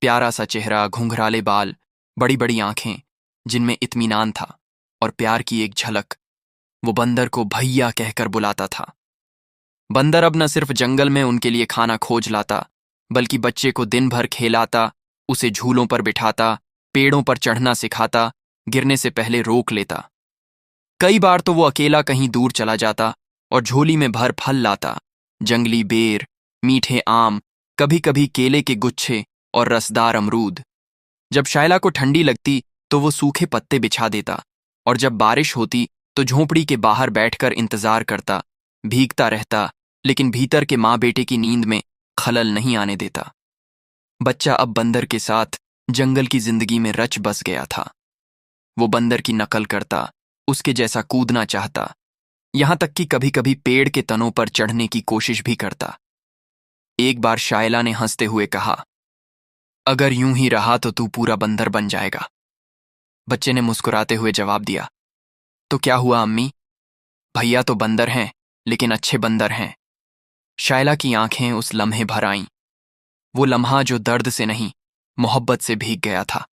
प्यारा सा चेहरा, घुंघराले बाल, बड़ी बड़ी आंखें जिनमें इत्मीनान था, और प्यार की एक झलक। वो बंदर को भैया कहकर बुलाता था। बंदर अब न सिर्फ जंगल में उनके लिए खाना खोज लाता, बल्कि बच्चे को दिन भर खेलाता, उसे झूलों पर बिठाता, पेड़ों पर चढ़ना सिखाता, गिरने से पहले रोक लेता। कई बार तो वो अकेला कहीं दूर चला जाता और झोली में भर फल लाता, जंगली बेर, मीठे आम, कभी कभी केले के गुच्छे और रसदार अमरूद। जब शायला को ठंडी लगती तो वो सूखे पत्ते बिछा देता, और जब बारिश होती तो झोंपड़ी के बाहर बैठकर इंतजार करता, भीगता रहता, लेकिन भीतर के माँ बेटे की नींद में खलल नहीं आने देता। बच्चा अब बंदर के साथ जंगल की जिंदगी में रच बस गया था। वो बंदर की नकल करता, उसके जैसा कूदना चाहता, यहां तक कि कभी कभी पेड़ के तनों पर चढ़ने की कोशिश भी करता। एक बार शायला ने हंसते हुए कहा, अगर यूं ही रहा तो तू पूरा बंदर बन जाएगा। बच्चे ने मुस्कुराते हुए जवाब दिया, तो क्या हुआ अम्मी, भैया तो बंदर हैं, लेकिन अच्छे बंदर हैं। शायला की आंखें उस लम्हे भर आईं, वो लम्हा जो दर्द से नहीं मोहब्बत से भीग गया था।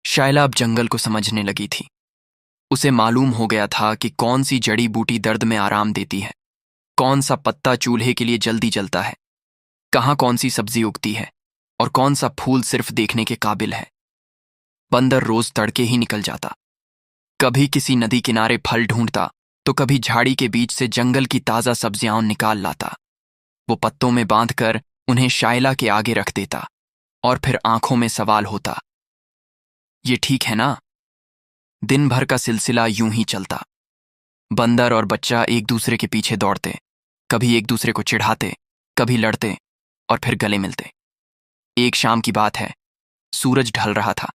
शायला अब जंगल को समझने लगी थी। उसे मालूम हो गया था कि कौन सी जड़ी बूटी दर्द में आराम देती है, कौन सा पत्ता चूल्हे के लिए जल्दी जलता है, कहाँ कौन सी सब्जी उगती है, और कौन सा फूल सिर्फ देखने के काबिल है। बंदर रोज तड़के ही निकल जाता, कभी किसी नदी किनारे फल ढूंढता, तो कभी झाड़ी के बीच से जंगल की ताजा सब्जियां निकाल लाता। वो पत्तों में बांधकर उन्हें शायला के आगे रख देता, और फिर आंखों में सवाल होता, ये ठीक है ना? दिन भर का सिलसिला यूं ही चलता। बंदर और बच्चा एक दूसरे के पीछे दौड़ते, कभी एक दूसरे को चिढ़ाते, कभी लड़ते, और फिर गले मिलते। एक शाम की बात है, सूरज ढल रहा था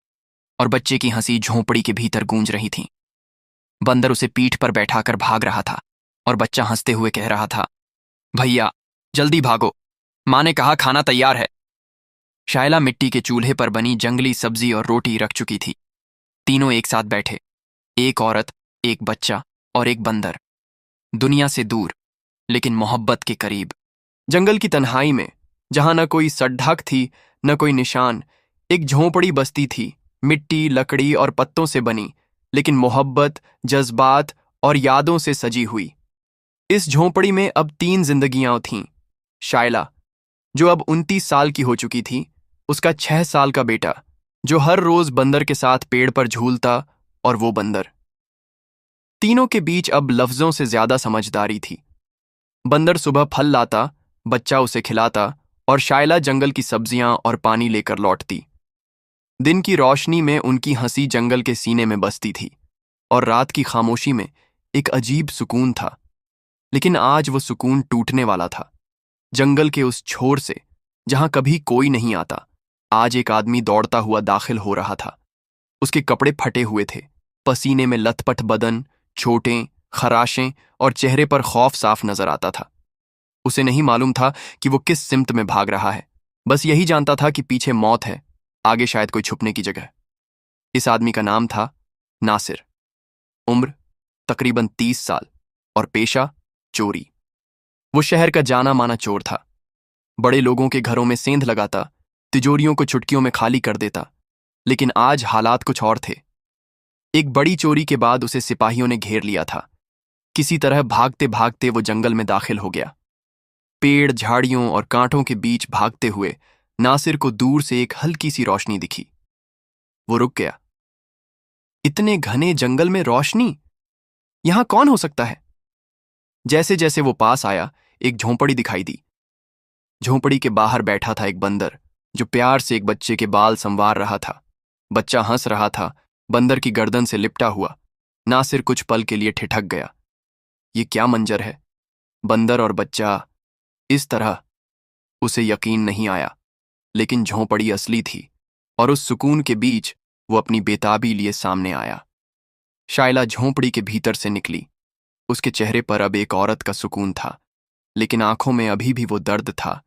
और बच्चे की हंसी झोंपड़ी के भीतर गूंज रही थी। बंदर उसे पीठ पर बैठाकर भाग रहा था, और बच्चा हंसते हुए कह रहा था, भैया जल्दी भागो, माँ ने कहा खाना तैयार है। शायला मिट्टी के चूल्हे पर बनी जंगली सब्जी और रोटी रख चुकी थी। तीनों एक साथ बैठे, एक औरत, एक बच्चा और एक बंदर, दुनिया से दूर लेकिन मोहब्बत के करीब। जंगल की तन्हाई में, जहां न कोई सड्ढक थी न कोई निशान, एक झोंपड़ी बस्ती थी, मिट्टी, लकड़ी और पत्तों से बनी, लेकिन मोहब्बत, जज्बात और यादों से सजी हुई। इस झोंपड़ी में अब 3 जिंदगियां थीं। शायला, जो अब 29 साल की हो चुकी थी, उसका 6 साल का बेटा जो हर रोज बंदर के साथ पेड़ पर झूलता, और वो बंदर। तीनों के बीच अब लफ्जों से ज्यादा समझदारी थी। बंदर सुबह फल लाता, बच्चा उसे खिलाता, और शायला जंगल की सब्जियां और पानी लेकर लौटती। दिन की रोशनी में उनकी हंसी जंगल के सीने में बसती थी, और रात की खामोशी में एक अजीब सुकून था। लेकिन आज वो सुकून टूटने वाला था। जंगल के उस छोर से, जहां कभी कोई नहीं आता, आज एक आदमी दौड़ता हुआ दाखिल हो रहा था। उसके कपड़े फटे हुए थे, पसीने में लथपथ बदन, चोटें, खराशें और चेहरे पर खौफ साफ नजर आता था। उसे नहीं मालूम था कि वो किस सिमत में भाग रहा है, बस यही जानता था कि पीछे मौत है, आगे शायद कोई छुपने की जगह। इस आदमी का नाम था नासिर। उम्र तकरीबन 30 साल, और पेशा चोरी। वो शहर का जाना माना चोर था। बड़े लोगों के घरों में सेंध लगाता, तिजोरियों को चुटकियों में खाली कर देता। लेकिन आज हालात कुछ और थे। एक बड़ी चोरी के बाद उसे सिपाहियों ने घेर लिया था। किसी तरह भागते भागते वो जंगल में दाखिल हो गया। पेड़, झाड़ियों और कांटों के बीच भागते हुए नासिर को दूर से एक हल्की सी रोशनी दिखी। वो रुक गया। इतने घने जंगल में रोशनी? यहां कौन हो सकता है? जैसे जैसे वो पास आया, एक झोंपड़ी दिखाई दी। झोंपड़ी के बाहर बैठा था एक बंदर, जो प्यार से एक बच्चे के बाल संवार रहा था। बच्चा हंस रहा था, बंदर की गर्दन से लिपटा हुआ। नासिर कुछ पल के लिए ठिठक गया। ये क्या मंजर है? बंदर और बच्चा इस तरह? उसे यकीन नहीं आया। लेकिन झोंपड़ी असली थी, और उस सुकून के बीच वो अपनी बेताबी लिए सामने आया। शायला झोंपड़ी के भीतर से निकली। उसके चेहरे पर अब एक औरत का सुकून था, लेकिन आंखों में अभी भी वो दर्द था,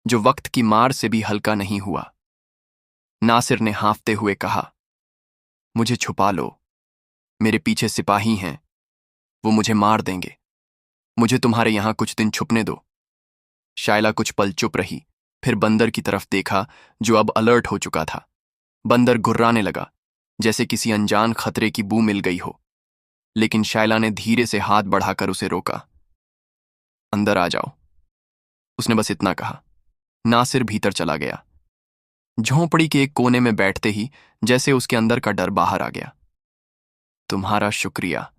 जो वक्त की मार से भी हल्का नहीं हुआ। नासिर ने हाँफते हुए कहा, मुझे छुपा लो, मेरे पीछे सिपाही हैं, वो मुझे मार देंगे। मुझे तुम्हारे यहां कुछ दिन छुपने दो। शायला कुछ पल चुप रही, फिर बंदर की तरफ देखा, जो अब अलर्ट हो चुका था। बंदर गुर्राने लगा, जैसे किसी अनजान खतरे की बू मिल गई हो। लेकिन शायला ने धीरे से हाथ बढ़ाकर उसे रोका। अंदर आ जाओ, उसने बस इतना कहा। नासिर भीतर चला गया। झोंपड़ी के एक कोने में बैठते ही जैसे उसके अंदर का डर बाहर आ गया। तुम्हारा शुक्रिया।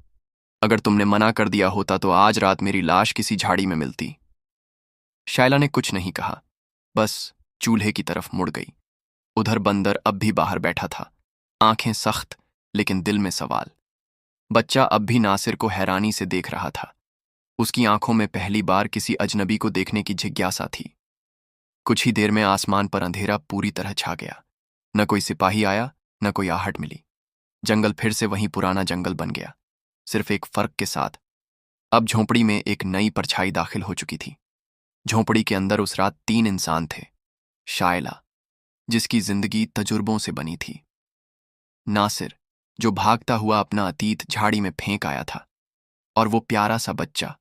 अगर तुमने मना कर दिया होता तो आज रात मेरी लाश किसी झाड़ी में मिलती। शायला ने कुछ नहीं कहा, बस चूल्हे की तरफ मुड़ गई। उधर बंदर अब भी बाहर बैठा था, आंखें सख्त, लेकिन दिल में सवाल। बच्चा अब भी नासिर को हैरानी से देख रहा था। उसकी आंखों में पहली बार किसी अजनबी को देखने की जिज्ञासा थी। कुछ ही देर में आसमान पर अंधेरा पूरी तरह छा गया। न कोई सिपाही आया, न कोई आहट मिली। जंगल फिर से वही पुराना जंगल बन गया, सिर्फ एक फर्क के साथ। अब झोंपड़ी में एक नई परछाई दाखिल हो चुकी थी। झोंपड़ी के अंदर उस रात 3 इंसान थे। शायला, जिसकी जिंदगी तजुर्बों से बनी थी। नासिर, जो भागता हुआ अपना अतीत झाड़ी में फेंक आया था। और वो प्यारा सा बच्चा,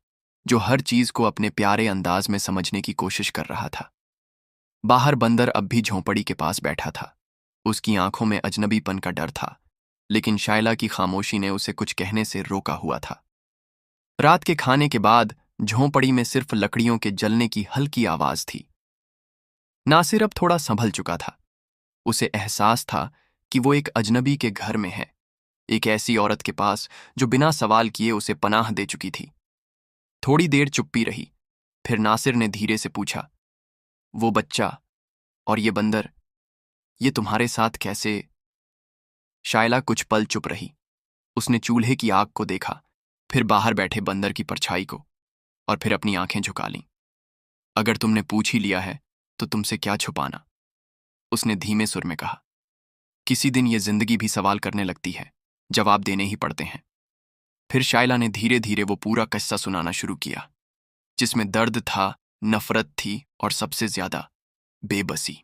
जो हर चीज को अपने प्यारे अंदाज में समझने की कोशिश कर रहा था। बाहर बंदर अब भी झोंपड़ी के पास बैठा था। उसकी आंखों में अजनबीपन का डर था, लेकिन शायला की खामोशी ने उसे कुछ कहने से रोका हुआ था। रात के खाने के बाद झोंपड़ी में सिर्फ लकड़ियों के जलने की हल्की आवाज थी। नासिर अब थोड़ा संभल चुका था। उसे एहसास था कि वो एक अजनबी के घर में है, एक ऐसी औरत के पास जो बिना सवाल किए उसे पनाह दे चुकी थी। थोड़ी देर चुप्पी रही, फिर नासिर ने धीरे से पूछा, वो बच्चा और ये बंदर, ये तुम्हारे साथ कैसे? शायला कुछ पल चुप रही। उसने चूल्हे की आग को देखा, फिर बाहर बैठे बंदर की परछाई को, और फिर अपनी आंखें झुका लीं। अगर तुमने पूछ ही लिया है तो तुमसे क्या छुपाना, उसने धीमे सुर में कहा। किसी दिन ये जिंदगी भी सवाल करने लगती है, जवाब देने ही पड़ते हैं। फिर शायला ने धीरे धीरे वो पूरा किस्सा सुनाना शुरू किया, जिसमें दर्द था, नफरत थी, और सबसे ज्यादा बेबसी।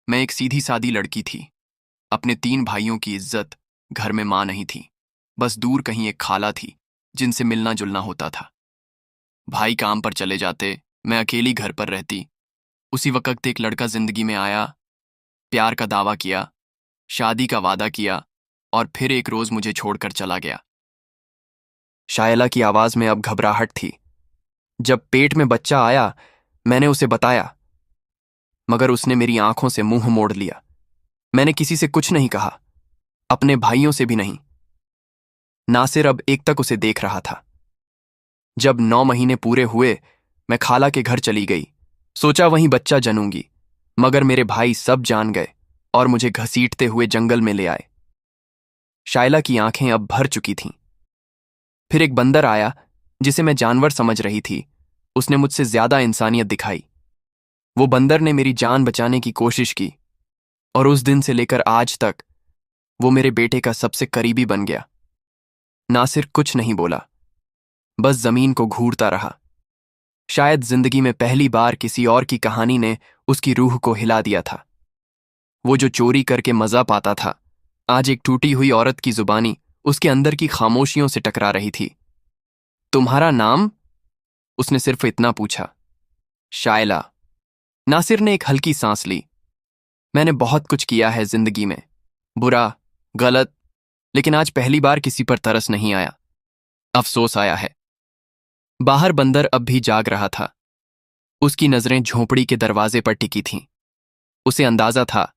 मैं एक सीधी सादी लड़की थी। अपने 3 भाइयों की इज्जत। घर में मां नहीं थी, बस दूर कहीं एक खाला थी, जिनसे मिलना जुलना होता था। भाई काम पर चले जाते, मैं अकेली घर पर रहती। उसी वक्त एक लड़का जिंदगी में आया, प्यार का दावा किया, शादी का वादा किया, और फिर एक रोज मुझे छोड़कर चला गया। शायला की आवाज में अब घबराहट थी। जब पेट में बच्चा आया, मैंने उसे बताया, मगर उसने मेरी आंखों से मुंह मोड़ लिया। मैंने किसी से कुछ नहीं कहा, अपने भाइयों से भी नहीं। नासिर अब एक तक उसे देख रहा था। जब 9 महीने पूरे हुए, मैं खाला के घर चली गई। सोचा वहीं बच्चा जनूंगी, मगर मेरे भाई सब जान गए और मुझे घसीटते हुए जंगल में ले आए। शायला की आंखें अब भर चुकी थीं। फिर एक बंदर आया जिसे मैं जानवर समझ रही थी। उसने मुझसे ज्यादा इंसानियत दिखाई। वो बंदर ने मेरी जान बचाने की कोशिश की और उस दिन से लेकर आज तक वो मेरे बेटे का सबसे करीबी बन गया। नासिर कुछ नहीं बोला, बस जमीन को घूरता रहा। शायद जिंदगी में पहली बार किसी और की कहानी ने उसकी रूह को हिला दिया था। वो जो चोरी करके मजा पाता था, आज एक टूटी हुई औरत की जुबानी उसके अंदर की खामोशियों से टकरा रही थी। तुम्हारा नाम? उसने सिर्फ इतना पूछा। शायला। नासिर ने एक हल्की सांस ली। मैंने बहुत कुछ किया है जिंदगी में, बुरा, गलत, लेकिन आज पहली बार किसी पर तरस नहीं आया, अफसोस आया है। बाहर बंदर अब भी जाग रहा था। उसकी नजरें झोंपड़ी के दरवाजे पर टिकी थीं। उसे अंदाजा था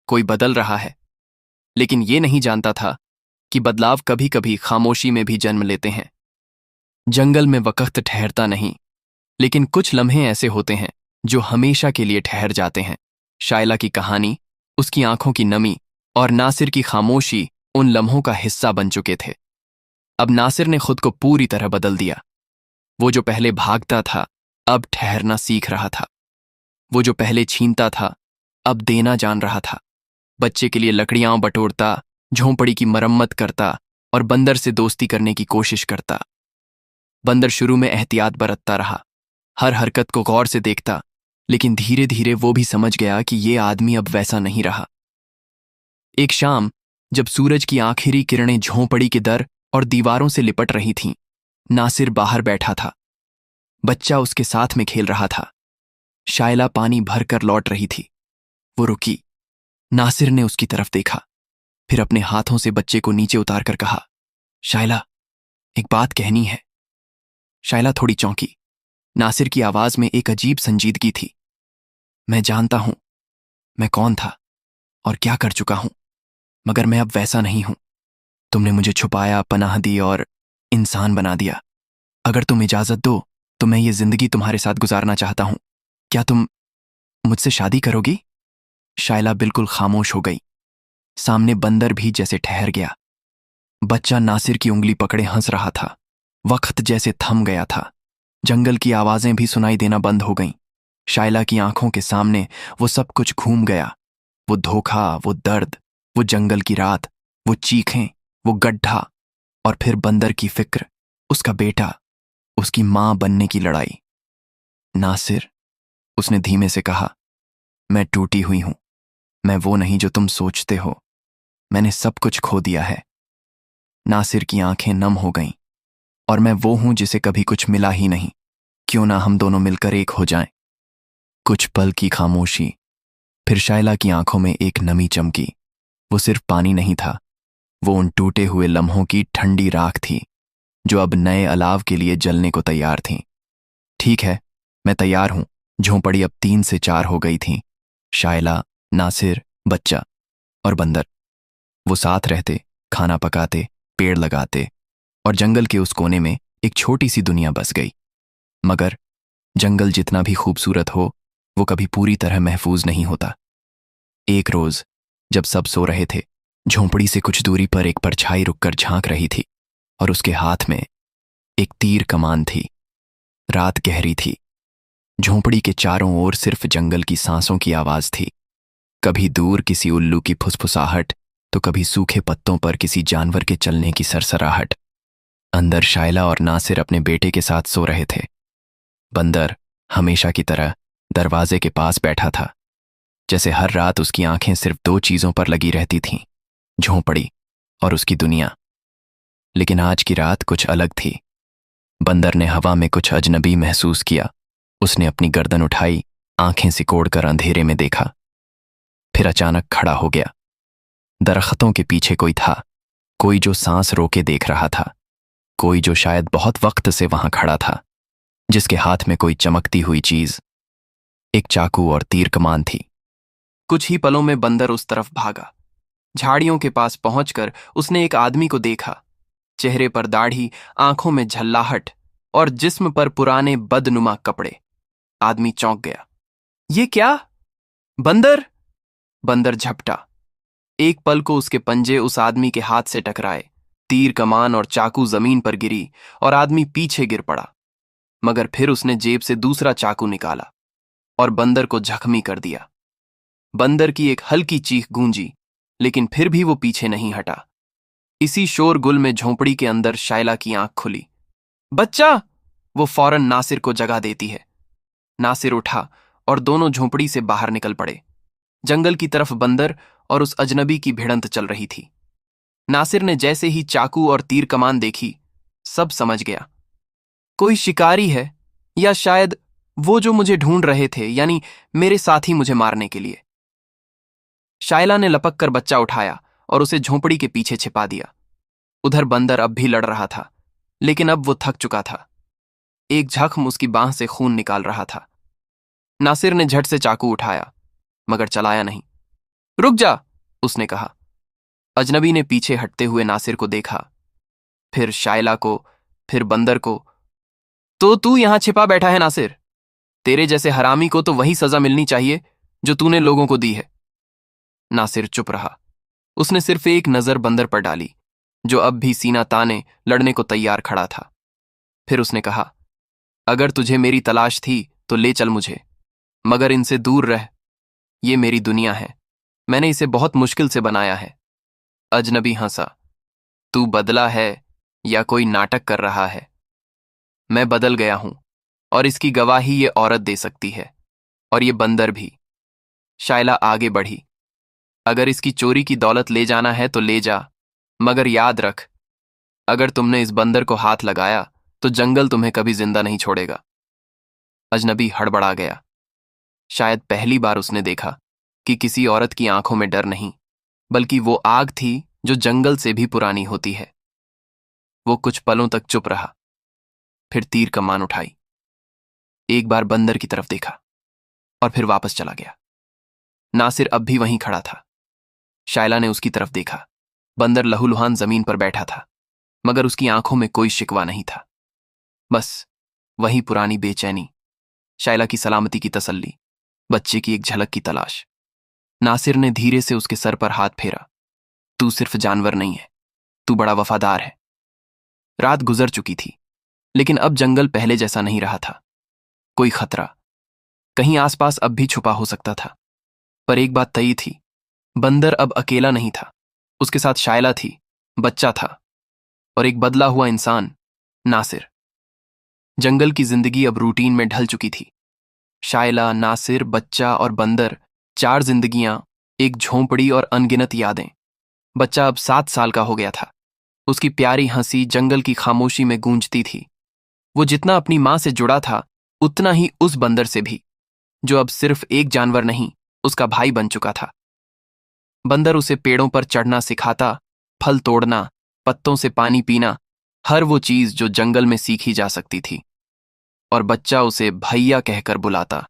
कोई बदल रहा है, लेकिन ये नहीं जानता था कि बदलाव कभी कभी खामोशी में भी जन्म लेते हैं। जंगल में वक्त ठहरता नहीं, लेकिन कुछ लम्हे ऐसे होते हैं जो हमेशा के लिए ठहर जाते हैं। शायला की कहानी, उसकी आंखों की नमी और नासिर की खामोशी उन लम्हों का हिस्सा बन चुके थे। अब नासिर ने खुद को पूरी तरह बदल दिया। वो जो पहले भागता था, अब ठहरना सीख रहा था। वो जो पहले छीनता था, अब देना जान रहा था। बच्चे के लिए लकड़ियां बटोरता, झोंपड़ी की मरम्मत करता और बंदर से दोस्ती करने की कोशिश करता। बंदर शुरू में एहतियात बरतता रहा, हर हरकत को गौर से देखता, लेकिन धीरे धीरे वो भी समझ गया कि ये आदमी अब वैसा नहीं रहा। एक शाम, जब सूरज की आखिरी किरणें झोंपड़ी के दर और दीवारों से लिपट रही थीं, नासिर बाहर बैठा था। बच्चा उसके साथ में खेल रहा था। शायला पानी भरकर लौट रही थी। वो रुकी। नासिर ने उसकी तरफ देखा, फिर अपने हाथों से बच्चे को नीचे उतारकर कहा, शायला, एक बात कहनी है। शायला थोड़ी चौंकी। नासिर की आवाज में एक अजीब संजीदगी थी। मैं जानता हूं मैं कौन था और क्या कर चुका हूं, मगर मैं अब वैसा नहीं हूं। तुमने मुझे छुपाया, पनाह दी और इंसान बना दिया। अगर तुम इजाजत दो तो मैं ये जिंदगी तुम्हारे साथ गुजारना चाहता हूं। क्या तुम मुझसे शादी करोगी? शायला बिल्कुल खामोश हो गई। सामने बंदर भी जैसे ठहर गया। बच्चा नासिर की उंगली पकड़े हंस रहा था। वक्त जैसे थम गया था। जंगल की आवाजें भी सुनाई देना बंद हो गईं। शायला की आंखों के सामने वो सब कुछ घूम गया। वो धोखा, वो दर्द, वो जंगल की रात, वो चीखें, वो गड्ढा, और फिर बंदर की फिक्र, उसका बेटा, उसकी मां बनने की लड़ाई। नासिर, उसने धीमे से कहा, मैं टूटी हुई हूं। मैं वो नहीं जो तुम सोचते हो। मैंने सब कुछ खो दिया है। नासिर की आंखें नम हो गईं। और मैं वो हूं जिसे कभी कुछ मिला ही नहीं। क्यों ना हम दोनों मिलकर एक हो जाएं। कुछ पल की खामोशी, फिर शायला की आंखों में एक नमी चमकी। वो सिर्फ पानी नहीं था, वो उन टूटे हुए लम्हों की ठंडी राख थी, जो अब नए अलाव के लिए जलने को तैयार थीं। ठीक है, मैं तैयार हूं। झोंपड़ी अब 3 से 4 हो गई थी। शायला, नासिर, बच्चा और बंदर। वो साथ रहते, खाना पकाते, पेड़ लगाते, और जंगल के उस कोने में एक छोटी सी दुनिया बस गई। मगर जंगल जितना भी खूबसूरत हो, वो कभी पूरी तरह महफूज नहीं होता। एक रोज, जब सब सो रहे थे, झोंपड़ी से कुछ दूरी पर एक परछाई रुककर झांक रही थी, और उसके हाथ में एक तीर कमान थी। रात गहरी थी। झोंपड़ी के चारों ओर सिर्फ जंगल की सांसों की आवाज थी। कभी दूर किसी उल्लू की फुसफुसाहट, तो कभी सूखे पत्तों पर किसी जानवर के चलने की सरसराहट। अंदर शायला और नासिर अपने बेटे के साथ सो रहे थे। बंदर हमेशा की तरह दरवाजे के पास बैठा था, जैसे हर रात उसकी आंखें सिर्फ 2 चीजों पर लगी रहती थीं, झोंपड़ी और उसकी दुनिया। लेकिन आज की रात कुछ अलग थी। बंदर ने हवा में कुछ अजनबी महसूस किया। उसने अपनी गर्दन उठाई, आंखें सिकोड़कर अंधेरे में देखा, फिर अचानक खड़ा हो गया। दरख्तों के पीछे कोई था, कोई जो सांस रोके देख रहा था, कोई जो शायद बहुत वक्त से वहां खड़ा था, जिसके हाथ में कोई चमकती हुई चीज, एक चाकू और तीर कमान थी। कुछ ही पलों में बंदर उस तरफ भागा। झाड़ियों के पास पहुंचकर उसने एक आदमी को देखा। चेहरे पर दाढ़ी, आंखों में झल्लाहट और जिस्म पर पुराने बदनुमा कपड़े। आदमी चौंक गया। ये क्या? बंदर! बंदर झपटा। एक पल को उसके पंजे उस आदमी के हाथ से टकराए। तीर कमान और चाकू जमीन पर गिरी और आदमी पीछे गिर पड़ा। मगर फिर उसने जेब से दूसरा चाकू निकाला और बंदर को जख्मी कर दिया। बंदर की एक हल्की चीख गूंजी, लेकिन फिर भी वो पीछे नहीं हटा। इसी शोरगुल में झोंपड़ी के अंदर शायला की आंख खुली। बच्चा! वो फौरन नासिर को जगा देती है। नासिर उठा और दोनों झोंपड़ी से बाहर निकल पड़े। जंगल की तरफ बंदर और उस अजनबी की भिड़ंत चल रही थी। नासिर ने जैसे ही चाकू और तीर कमान देखी, सब समझ गया। कोई शिकारी है, या शायद वो जो मुझे ढूंढ रहे थे, यानी मेरे साथी मुझे मारने के लिए। शायला ने लपक कर बच्चा उठाया और उसे झोंपड़ी के पीछे छिपा दिया। उधर बंदर अब भी लड़ रहा था, लेकिन अब वो थक चुका था। एक जख्म उसकी बांह से खून निकाल रहा था। नासिर ने झट से चाकू उठाया, मगर चलाया नहीं। रुक जा, उसने कहा। अजनबी ने पीछे हटते हुए नासिर को देखा, फिर शायला को, फिर बंदर को। तो तू यहां छिपा बैठा है नासिर? तेरे जैसे हरामी को तो वही सजा मिलनी चाहिए जो तूने लोगों को दी है। नासिर चुप रहा। उसने सिर्फ एक नजर बंदर पर डाली, जो अब भी सीना ताने लड़ने को तैयार खड़ा था। फिर उसने कहा, अगर तुझे मेरी तलाश थी तो ले चल मुझे, मगर इनसे दूर रह। ये मेरी दुनिया है, मैंने इसे बहुत मुश्किल से बनाया है। अजनबी हंसा। तू बदला है या कोई नाटक कर रहा है? मैं बदल गया हूं, और इसकी गवाही ये औरत दे सकती है, और ये बंदर भी। शायला आगे बढ़ी। अगर इसकी चोरी की दौलत ले जाना है तो ले जा, मगर याद रख, अगर तुमने इस बंदर को हाथ लगाया तो जंगल तुम्हें कभी जिंदा नहीं छोड़ेगा। अजनबी हड़बड़ा गया। शायद पहली बार उसने देखा कि किसी औरत की आंखों में डर नहीं, बल्कि वो आग थी जो जंगल से भी पुरानी होती है। वो कुछ पलों तक चुप रहा, फिर तीर कमान उठाई। एक बार बंदर की तरफ देखा और फिर वापस चला गया। नासिर अब भी वहीं खड़ा था। शायला ने उसकी तरफ देखा। बंदर लहूलुहान जमीन पर बैठा था, मगर उसकी आंखों में कोई शिकवा नहीं था। बस वही पुरानी बेचैनी, शायला की सलामती की तसल्ली, बच्चे की एक झलक की तलाश। नासिर ने धीरे से उसके सर पर हाथ फेरा। तू सिर्फ जानवर नहीं है, तू बड़ा वफादार है। रात गुजर चुकी थी, लेकिन अब जंगल पहले जैसा नहीं रहा था। कोई खतरा कहीं आसपास अब भी छुपा हो सकता था। पर एक बात तय थी, बंदर अब अकेला नहीं था। उसके साथ शायला थी, बच्चा था, और एक बदला हुआ इंसान, नासिर। जंगल की जिंदगी अब रूटीन में ढल चुकी थी। शायला, नासिर, बच्चा और बंदर, 4 जिंदगियां, एक झोंपड़ी और अनगिनत यादें। बच्चा अब 7 साल का हो गया था। उसकी प्यारी हंसी जंगल की खामोशी में गूंजती थी। वो जितना अपनी मां से जुड़ा था, उतना ही उस बंदर से भी, जो अब सिर्फ एक जानवर नहीं, उसका भाई बन चुका था। बंदर उसे पेड़ों पर चढ़ना सिखाता, फल तोड़ना, पत्तों से पानी पीना, हर वो चीज जो जंगल में सीखी जा सकती थी। और बच्चा उसे भैया कहकर बुलाता।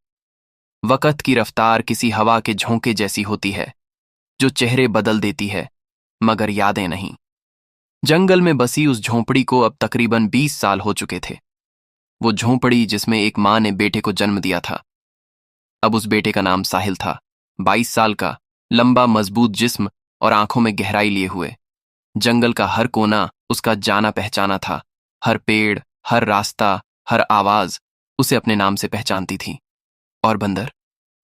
वक़्त की रफ्तार किसी हवा के झोंके जैसी होती है, जो चेहरे बदल देती है, मगर यादें नहीं। जंगल में बसी उस झोंपड़ी को अब तकरीबन 20 साल हो चुके थे। वो झोंपड़ी जिसमें एक मां ने बेटे को जन्म दिया था। अब उस बेटे का नाम साहिल था। 22 साल का, लंबा मजबूत जिस्म और आंखों में गहराई लिए हुए। जंगल का हर कोना उसका जाना पहचाना था। हर पेड़, हर रास्ता, हर आवाज उसे अपने नाम से पहचानती थी। और बंदर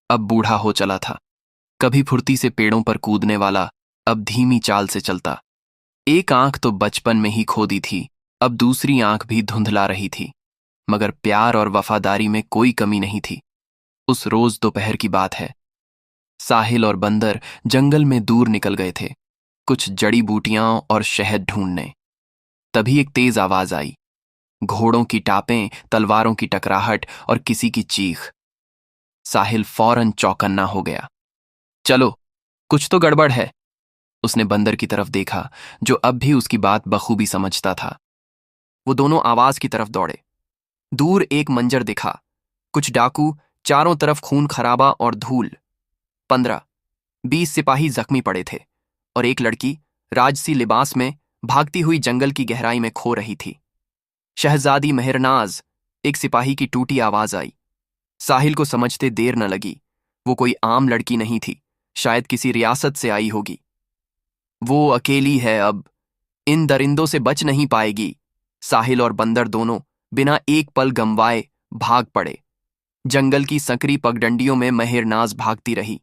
अब बूढ़ा हो चला था। कभी फुर्ती से पेड़ों पर कूदने वाला, अब धीमी चाल से चलता। एक आंख तो बचपन में ही खो दी थी, अब दूसरी आंख भी धुंधला रही थी, मगर प्यार और वफादारी में कोई कमी नहीं थी। उस रोज दोपहर की बात है। साहिल और बंदर जंगल में दूर निकल गए थे, कुछ जड़ी बूटियां और शहद ढूंढने। तभी एक तेज आवाज आई। घोड़ों की टापें, तलवारों की टकराहट और किसी की चीख। साहिल फौरन चौकन्ना हो गया। चलो, कुछ तो गड़बड़ है। उसने बंदर की तरफ देखा, जो अब भी उसकी बात बखूबी समझता था। वो दोनों आवाज की तरफ दौड़े। दूर एक मंजर दिखा। कुछ डाकू, चारों तरफ खून खराबा और धूल। 15, 20 सिपाही जख्मी पड़े थे और एक लड़की राजसी लिबास में भागती हुई जंगल की गहराई में खो रही थी। शहजादी मेहरनाज, एक सिपाही की टूटी आवाज आई। साहिल को समझते देर न लगी। वो कोई आम लड़की नहीं थी, शायद किसी रियासत से आई होगी। वो अकेली है, अब इन दरिंदों से बच नहीं पाएगी। साहिल और बंदर दोनों बिना एक पल गंवाए भाग पड़े। जंगल की संकरी पगडंडियों में मेहरनाज भागती रही,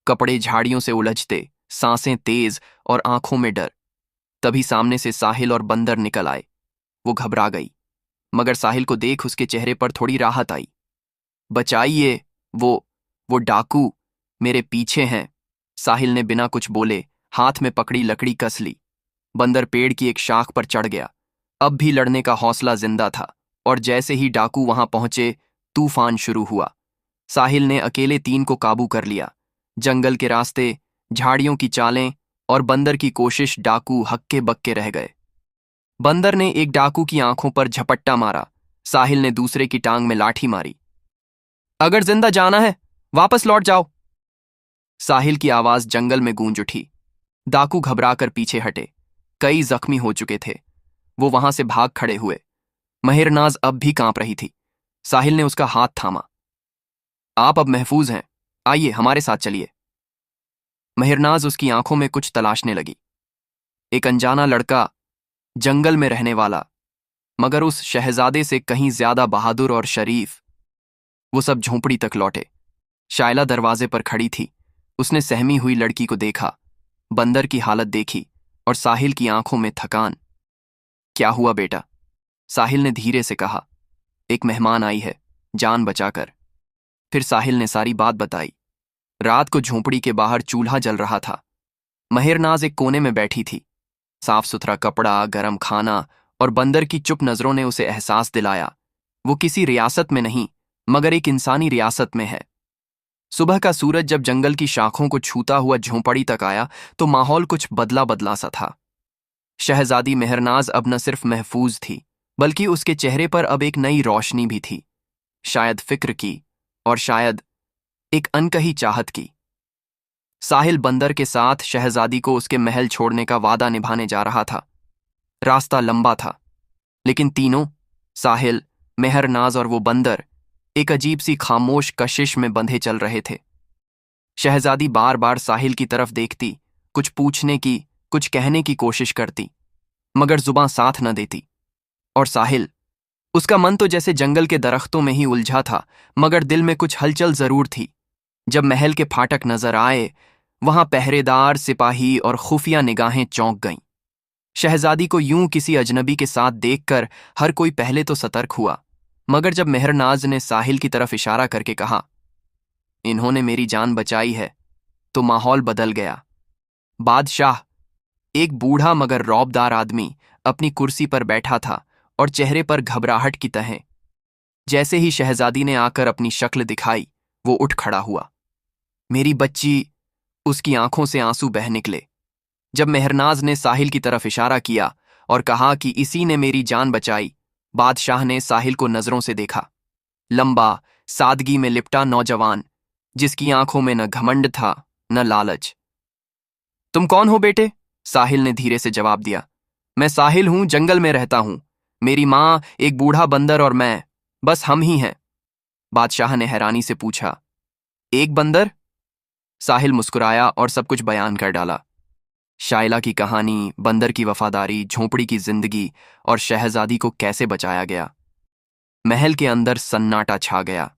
कपड़े झाड़ियों से उलझते, सांसें तेज और आंखों में डर। तभी सामने से साहिल और बंदर निकल आए। वो घबरा गई, मगर साहिल को देख उसके चेहरे पर थोड़ी राहत आई। बचाइए, वो डाकू मेरे पीछे हैं। साहिल ने बिना कुछ बोले हाथ में पकड़ी लकड़ी कस ली। बंदर पेड़ की एक शाख पर चढ़ गया। अब भी लड़ने का हौसला जिंदा था, और जैसे ही डाकू वहां पहुंचे, तूफान शुरू हुआ। साहिल ने अकेले 3 को काबू कर लिया। जंगल के रास्ते, झाड़ियों की चालें और बंदर की कोशिश, डाकू हक्के बक्के रह गए। बंदर ने एक डाकू की आंखों पर झपट्टा मारा। साहिल ने दूसरे की टांग में लाठी मारी। अगर जिंदा जाना है, वापस लौट जाओ। साहिल की आवाज जंगल में गूंज उठी। डाकू घबराकर पीछे हटे। कई जख्मी हो चुके थे। वो वहां से भाग खड़े हुए। मेहरनाज अब भी कांप रही थी। साहिल ने उसका हाथ थामा। आप अब महफूज हैं, आइए हमारे साथ चलिए। मेहरनाज उसकी आंखों में कुछ तलाशने लगी। एक अनजाना लड़का, जंगल में रहने वाला, मगर उस शहजादे से कहीं ज्यादा बहादुर और शरीफ। वो सब झोंपड़ी तक लौटे। शायला दरवाजे पर खड़ी थी। उसने सहमी हुई लड़की को देखा, बंदर की हालत देखी और साहिल की आंखों में थकान। क्या हुआ बेटा? साहिल ने धीरे से कहा। एक मेहमान आई है, जान बचाकर। फिर साहिल ने सारी बात बताई। रात को झोंपड़ी के बाहर चूल्हा जल रहा था। मेहरनाज एक कोने में बैठी थी। साफ सुथरा कपड़ा, गरम खाना और बंदर की चुप नजरों ने उसे एहसास दिलाया, वो किसी रियासत में नहीं, मगर एक इंसानी रियासत में है। सुबह का सूरज जब जंगल की शाखों को छूता हुआ झोंपड़ी तक आया, तो माहौल कुछ बदला बदला सा था। शहजादी मेहरनाज अब न सिर्फ महफूज थी, बल्कि उसके चेहरे पर अब एक नई रोशनी भी थी। शायद फिक्र की, और शायद एक अनकही चाहत की। साहिल बंदर के साथ शहजादी को उसके महल छोड़ने का वादा निभाने जा रहा था। रास्ता लंबा था, लेकिन तीनों, साहिल, मेहरनाज और वो बंदर, एक अजीब सी खामोश कशिश में बंधे चल रहे थे। शहजादी बार बार साहिल की तरफ देखती, कुछ पूछने की, कुछ कहने की कोशिश करती, मगर जुबां साथ न देती। और साहिल, उसका मन तो जैसे जंगल के दरख्तों में ही उलझा था, मगर दिल में कुछ हलचल जरूर थी। जब महल के फाटक नजर आए, वहां पहरेदार, सिपाही और खुफिया निगाहें चौंक गईं। शहजादी को यूं किसी अजनबी के साथ देखकर हर कोई पहले तो सतर्क हुआ, मगर जब मेहरनाज ने साहिल की तरफ इशारा करके कहा, इन्होंने मेरी जान बचाई है, तो माहौल बदल गया। बादशाह, एक बूढ़ा मगर रौबदार आदमी, अपनी कुर्सी पर बैठा था और चेहरे पर घबराहट की तहें। जैसे ही शहजादी ने आकर अपनी शक्ल दिखाई, वो उठ खड़ा हुआ। मेरी बच्ची! उसकी आंखों से आंसू बह निकले। जब मेहरनाज ने साहिल की तरफ इशारा किया और कहा कि इसी ने मेरी जान बचाई, बादशाह ने साहिल को नजरों से देखा। लंबा, सादगी में लिपटा नौजवान, जिसकी आंखों में न घमंड था न लालच। तुम कौन हो बेटे? साहिल ने धीरे से जवाब दिया। मैं साहिल हूं, जंगल में रहता हूं। मेरी मां, एक बूढ़ा बंदर और मैं, बस हम ही हैं। बादशाह ने हैरानी से पूछा, एक बंदर? साहिल मुस्कुराया और सब कुछ बयान कर डाला। शायला की कहानी, बंदर की वफादारी, झोंपड़ी की जिंदगी और शहजादी को कैसे बचाया गया। महल के अंदर सन्नाटा छा गया।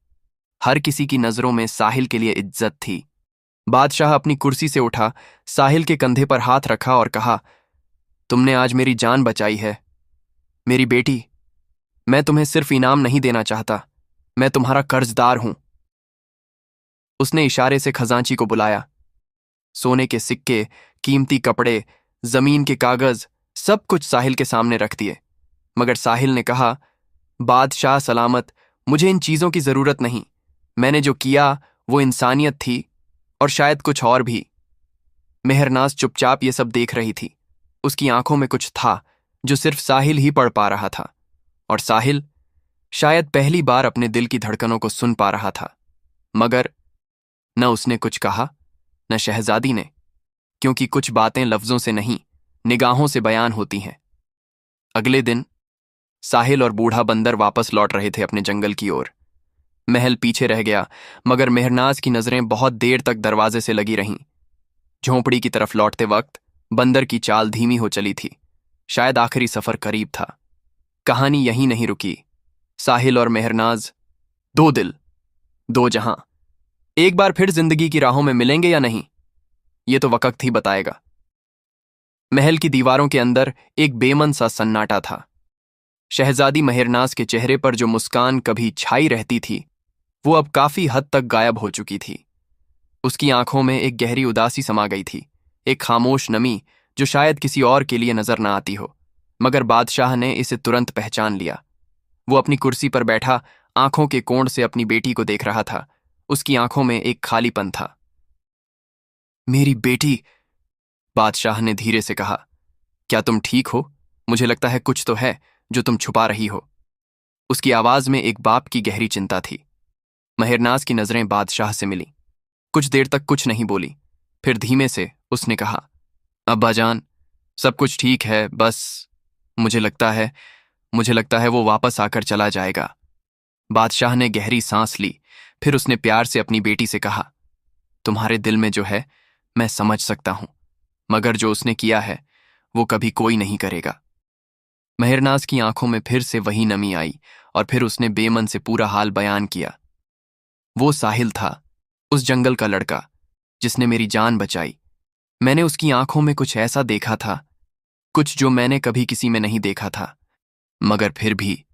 हर किसी की नजरों में साहिल के लिए इज्जत थी। बादशाह अपनी कुर्सी से उठा, साहिल के कंधे पर हाथ रखा और कहा, तुमने आज मेरी जान बचाई है, मेरी बेटी। मैं तुम्हें सिर्फ इनाम नहीं देना चाहता, मैं तुम्हारा कर्जदार हूं। उसने इशारे से खजांची को बुलाया। सोने के सिक्के, कीमती कपड़े, जमीन के कागज, सब कुछ साहिल के सामने रख दिए। मगर साहिल ने कहा, बादशाह सलामत, मुझे इन चीजों की जरूरत नहीं। मैंने जो किया वो इंसानियत थी, और शायद कुछ और भी। मेहरनाज चुपचाप ये सब देख रही थी। उसकी आंखों में कुछ था जो सिर्फ साहिल ही पढ़ पा रहा था, और साहिल शायद पहली बार अपने दिल की धड़कनों को सुन पा रहा था। मगर न उसने कुछ कहा, न शहजादी ने, क्योंकि कुछ बातें लफ्जों से नहीं, निगाहों से बयान होती हैं। अगले दिन साहिल और बूढ़ा बंदर वापस लौट रहे थे अपने जंगल की ओर। महल पीछे रह गया, मगर मेहरनाज की नजरें बहुत देर तक दरवाजे से लगी रहीं। झोंपड़ी की तरफ लौटते वक्त बंदर की चाल धीमी हो चली थी। शायद आखिरी सफर करीब था। कहानी यहीं नहीं रुकी। साहिल और मेहरनाज, दो दिल, दो जहां, एक बार फिर जिंदगी की राहों में मिलेंगे या नहीं, ये तो वक्त ही बताएगा। महल की दीवारों के अंदर एक बेमन सा सन्नाटा था। शहजादी मेहरनाज के चेहरे पर जो मुस्कान कभी छाई रहती थी, वो अब काफी हद तक गायब हो चुकी थी। उसकी आंखों में एक गहरी उदासी समा गई थी, एक खामोश नमी जो शायद किसी और के लिए नजर न आती हो, मगर बादशाह ने इसे तुरंत पहचान लिया। वो अपनी कुर्सी पर बैठा आंखों के कोण से अपनी बेटी को देख रहा था। उसकी आंखों में एक खालीपन था। मेरी बेटी, बादशाह ने धीरे से कहा, क्या तुम ठीक हो? मुझे लगता है कुछ तो है जो तुम छुपा रही हो। उसकी आवाज में एक बाप की गहरी चिंता थी। मेहरनाज की नजरें बादशाह से मिली। कुछ देर तक कुछ नहीं बोली, फिर धीमे से उसने कहा, अब्बाजान, सब कुछ ठीक है, बस मुझे लगता है वो वापस आकर चला जाएगा। बादशाह ने गहरी सांस ली, फिर उसने प्यार से अपनी बेटी से कहा, तुम्हारे दिल में जो है मैं समझ सकता हूं, मगर जो उसने किया है वो कभी कोई नहीं करेगा। मेहरनाज की आंखों में फिर से वही नमी आई और फिर उसने बेमन से पूरा हाल बयान किया। वो साहिल था, उस जंगल का लड़का जिसने मेरी जान बचाई। मैंने उसकी आंखों में कुछ ऐसा देखा था, कुछ जो मैंने कभी किसी में नहीं देखा था, मगर फिर भी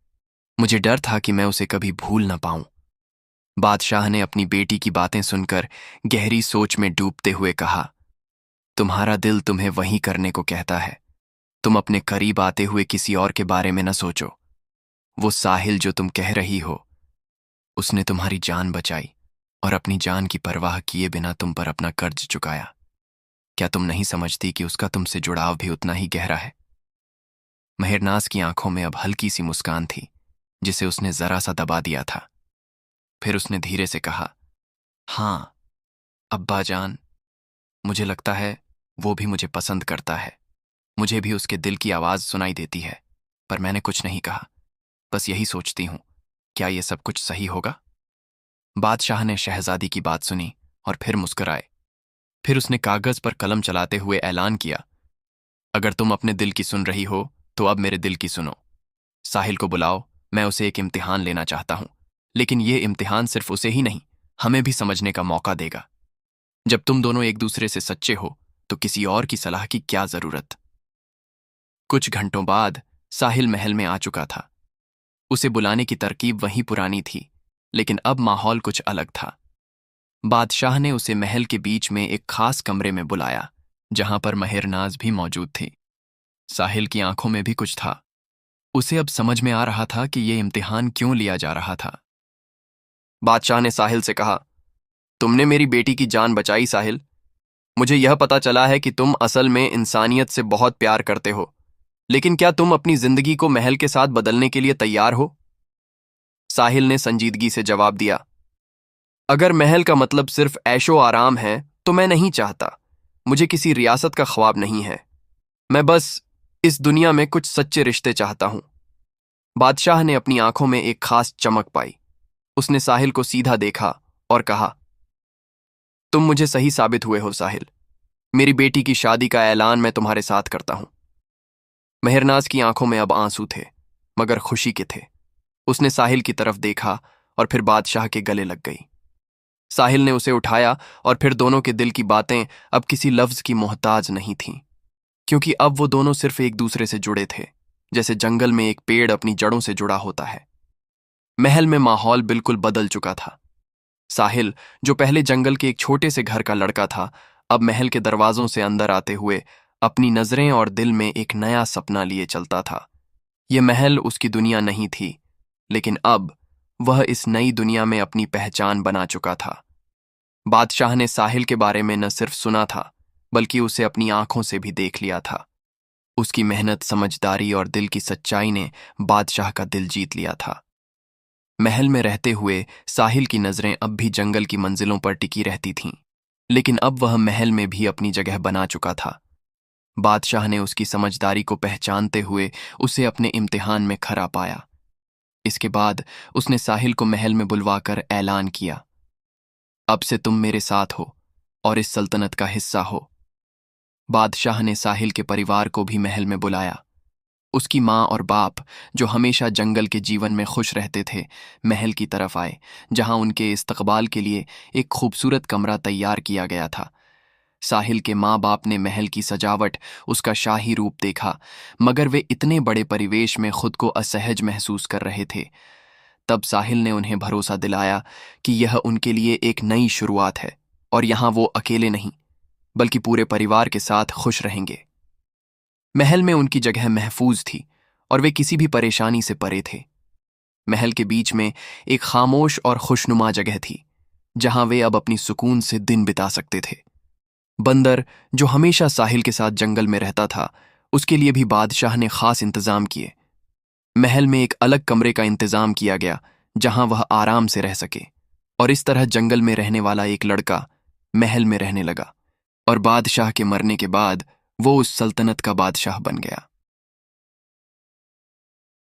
मुझे डर था कि मैं उसे कभी भूल न पाऊं। बादशाह ने अपनी बेटी की बातें सुनकर गहरी सोच में डूबते हुए कहा, तुम्हारा दिल तुम्हें वही करने को कहता है। तुम अपने करीब आते हुए किसी और के बारे में न सोचो। वो साहिल जो तुम कह रही हो, उसने तुम्हारी जान बचाई और अपनी जान की परवाह किए बिना तुम पर अपना कर्ज चुकाया। क्या तुम नहीं समझती कि उसका तुमसे जुड़ाव भी उतना ही गहरा है? मेहरनाज की आंखों में अब हल्की सी मुस्कान थी, जिसे उसने जरा सा दबा दिया था। फिर उसने धीरे से कहा, हाँ अब्बा जान, मुझे लगता है वो भी मुझे पसंद करता है। मुझे भी उसके दिल की आवाज सुनाई देती है, पर मैंने कुछ नहीं कहा। बस यही सोचती हूं, क्या ये सब कुछ सही होगा? बादशाह ने शहजादी की बात सुनी और फिर मुस्कुराए। फिर उसने कागज पर कलम चलाते हुए ऐलान किया, अगर तुम अपने दिल की सुन रही हो तो अब मेरे दिल की सुनो। साहिल को बुलाओ, मैं उसे एक इम्तिहान लेना चाहता हूं, लेकिन ये इम्तिहान सिर्फ उसे ही नहीं, हमें भी समझने का मौका देगा। जब तुम दोनों एक दूसरे से सच्चे हो तो किसी और की सलाह की क्या जरूरत? कुछ घंटों बाद साहिल महल में आ चुका था। उसे बुलाने की तरकीब वही पुरानी थी, लेकिन अब माहौल कुछ अलग था। बादशाह ने उसे महल के बीच में एक खास कमरे में बुलाया, जहां पर मेहरनाज भी मौजूद थी। साहिल की आंखों में भी कुछ था। उसे अब समझ में आ रहा था कि ये इम्तिहान क्यों लिया जा रहा था। बादशाह ने साहिल से कहा, तुमने मेरी बेटी की जान बचाई साहिल। मुझे यह पता चला है कि तुम असल में इंसानियत से बहुत प्यार करते हो, लेकिन क्या तुम अपनी जिंदगी को महल के साथ बदलने के लिए तैयार हो? साहिल ने संजीदगी से जवाब दिया, अगर महल का मतलब सिर्फ ऐशो आराम है तो मैं नहीं चाहता। मुझे किसी रियासत का ख्वाब नहीं है। मैं बस इस दुनिया में कुछ सच्चे रिश्ते चाहता हूं। बादशाह ने अपनी आंखों में एक खास चमक पाई। उसने साहिल को सीधा देखा और कहा, तुम मुझे सही साबित हुए हो साहिल। मेरी बेटी की शादी का ऐलान मैं तुम्हारे साथ करता हूं। मेहरनाज की आंखों में अब आंसू थे, मगर खुशी के थे। उसने साहिल की तरफ देखा और फिर बादशाह के गले लग गई। साहिल ने उसे उठाया और फिर दोनों के दिल की बातें अब किसी लफ्ज की मोहताज नहीं थीं, क्योंकि अब वो दोनों सिर्फ एक दूसरे से जुड़े थे, जैसे जंगल में एक पेड़ अपनी जड़ों से जुड़ा होता है। महल में माहौल बिल्कुल बदल चुका था। साहिल, जो पहले जंगल के एक छोटे से घर का लड़का था, अब महल के दरवाजों से अंदर आते हुए अपनी नजरें और दिल में एक नया सपना लिए चलता था। यह महल उसकी दुनिया नहीं थी, लेकिन अब वह इस नई दुनिया में अपनी पहचान बना चुका था। बादशाह ने साहिल के बारे में न सिर्फ सुना था, बल्कि उसे अपनी आंखों से भी देख लिया था। उसकी मेहनत, समझदारी और दिल की सच्चाई ने बादशाह का दिल जीत लिया था। महल में रहते हुए साहिल की नजरें अब भी जंगल की मंजिलों पर टिकी रहती थीं। लेकिन अब वह महल में भी अपनी जगह बना चुका था। बादशाह ने उसकी समझदारी को पहचानते हुए उसे अपने इम्तिहान में खरा पाया। इसके बाद उसने साहिल को महल में बुलवाकर ऐलान किया, अब से तुम मेरे साथ हो और इस सल्तनत का हिस्सा हो। बादशाह ने साहिल के परिवार को भी महल में बुलाया। उसकी माँ और बाप, जो हमेशा जंगल के जीवन में खुश रहते थे, महल की तरफ आए, जहां उनके इस्तकबाल के लिए एक खूबसूरत कमरा तैयार किया गया था। साहिल के माँ बाप ने महल की सजावट, उसका शाही रूप देखा, मगर वे इतने बड़े परिवेश में खुद को असहज महसूस कर रहे थे। तब साहिल ने उन्हें भरोसा दिलाया कि यह उनके लिए एक नई शुरुआत है और यहाँ वो अकेले नहीं, बल्कि पूरे परिवार के साथ खुश रहेंगे। महल में उनकी जगह महफूज थी और वे किसी भी परेशानी से परे थे। महल के बीच में एक खामोश और खुशनुमा जगह थी, जहां वे अब अपनी सुकून से दिन बिता सकते थे। बंदर, जो हमेशा साहिल के साथ जंगल में रहता था, उसके लिए भी बादशाह ने खास इंतजाम किए। महल में एक अलग कमरे का इंतजाम किया गया, जहां वह आराम से रह सके। और इस तरह जंगल में रहने वाला एक लड़का महल में रहने लगा, और बादशाह के मरने के बाद वो उस सल्तनत का बादशाह बन गया।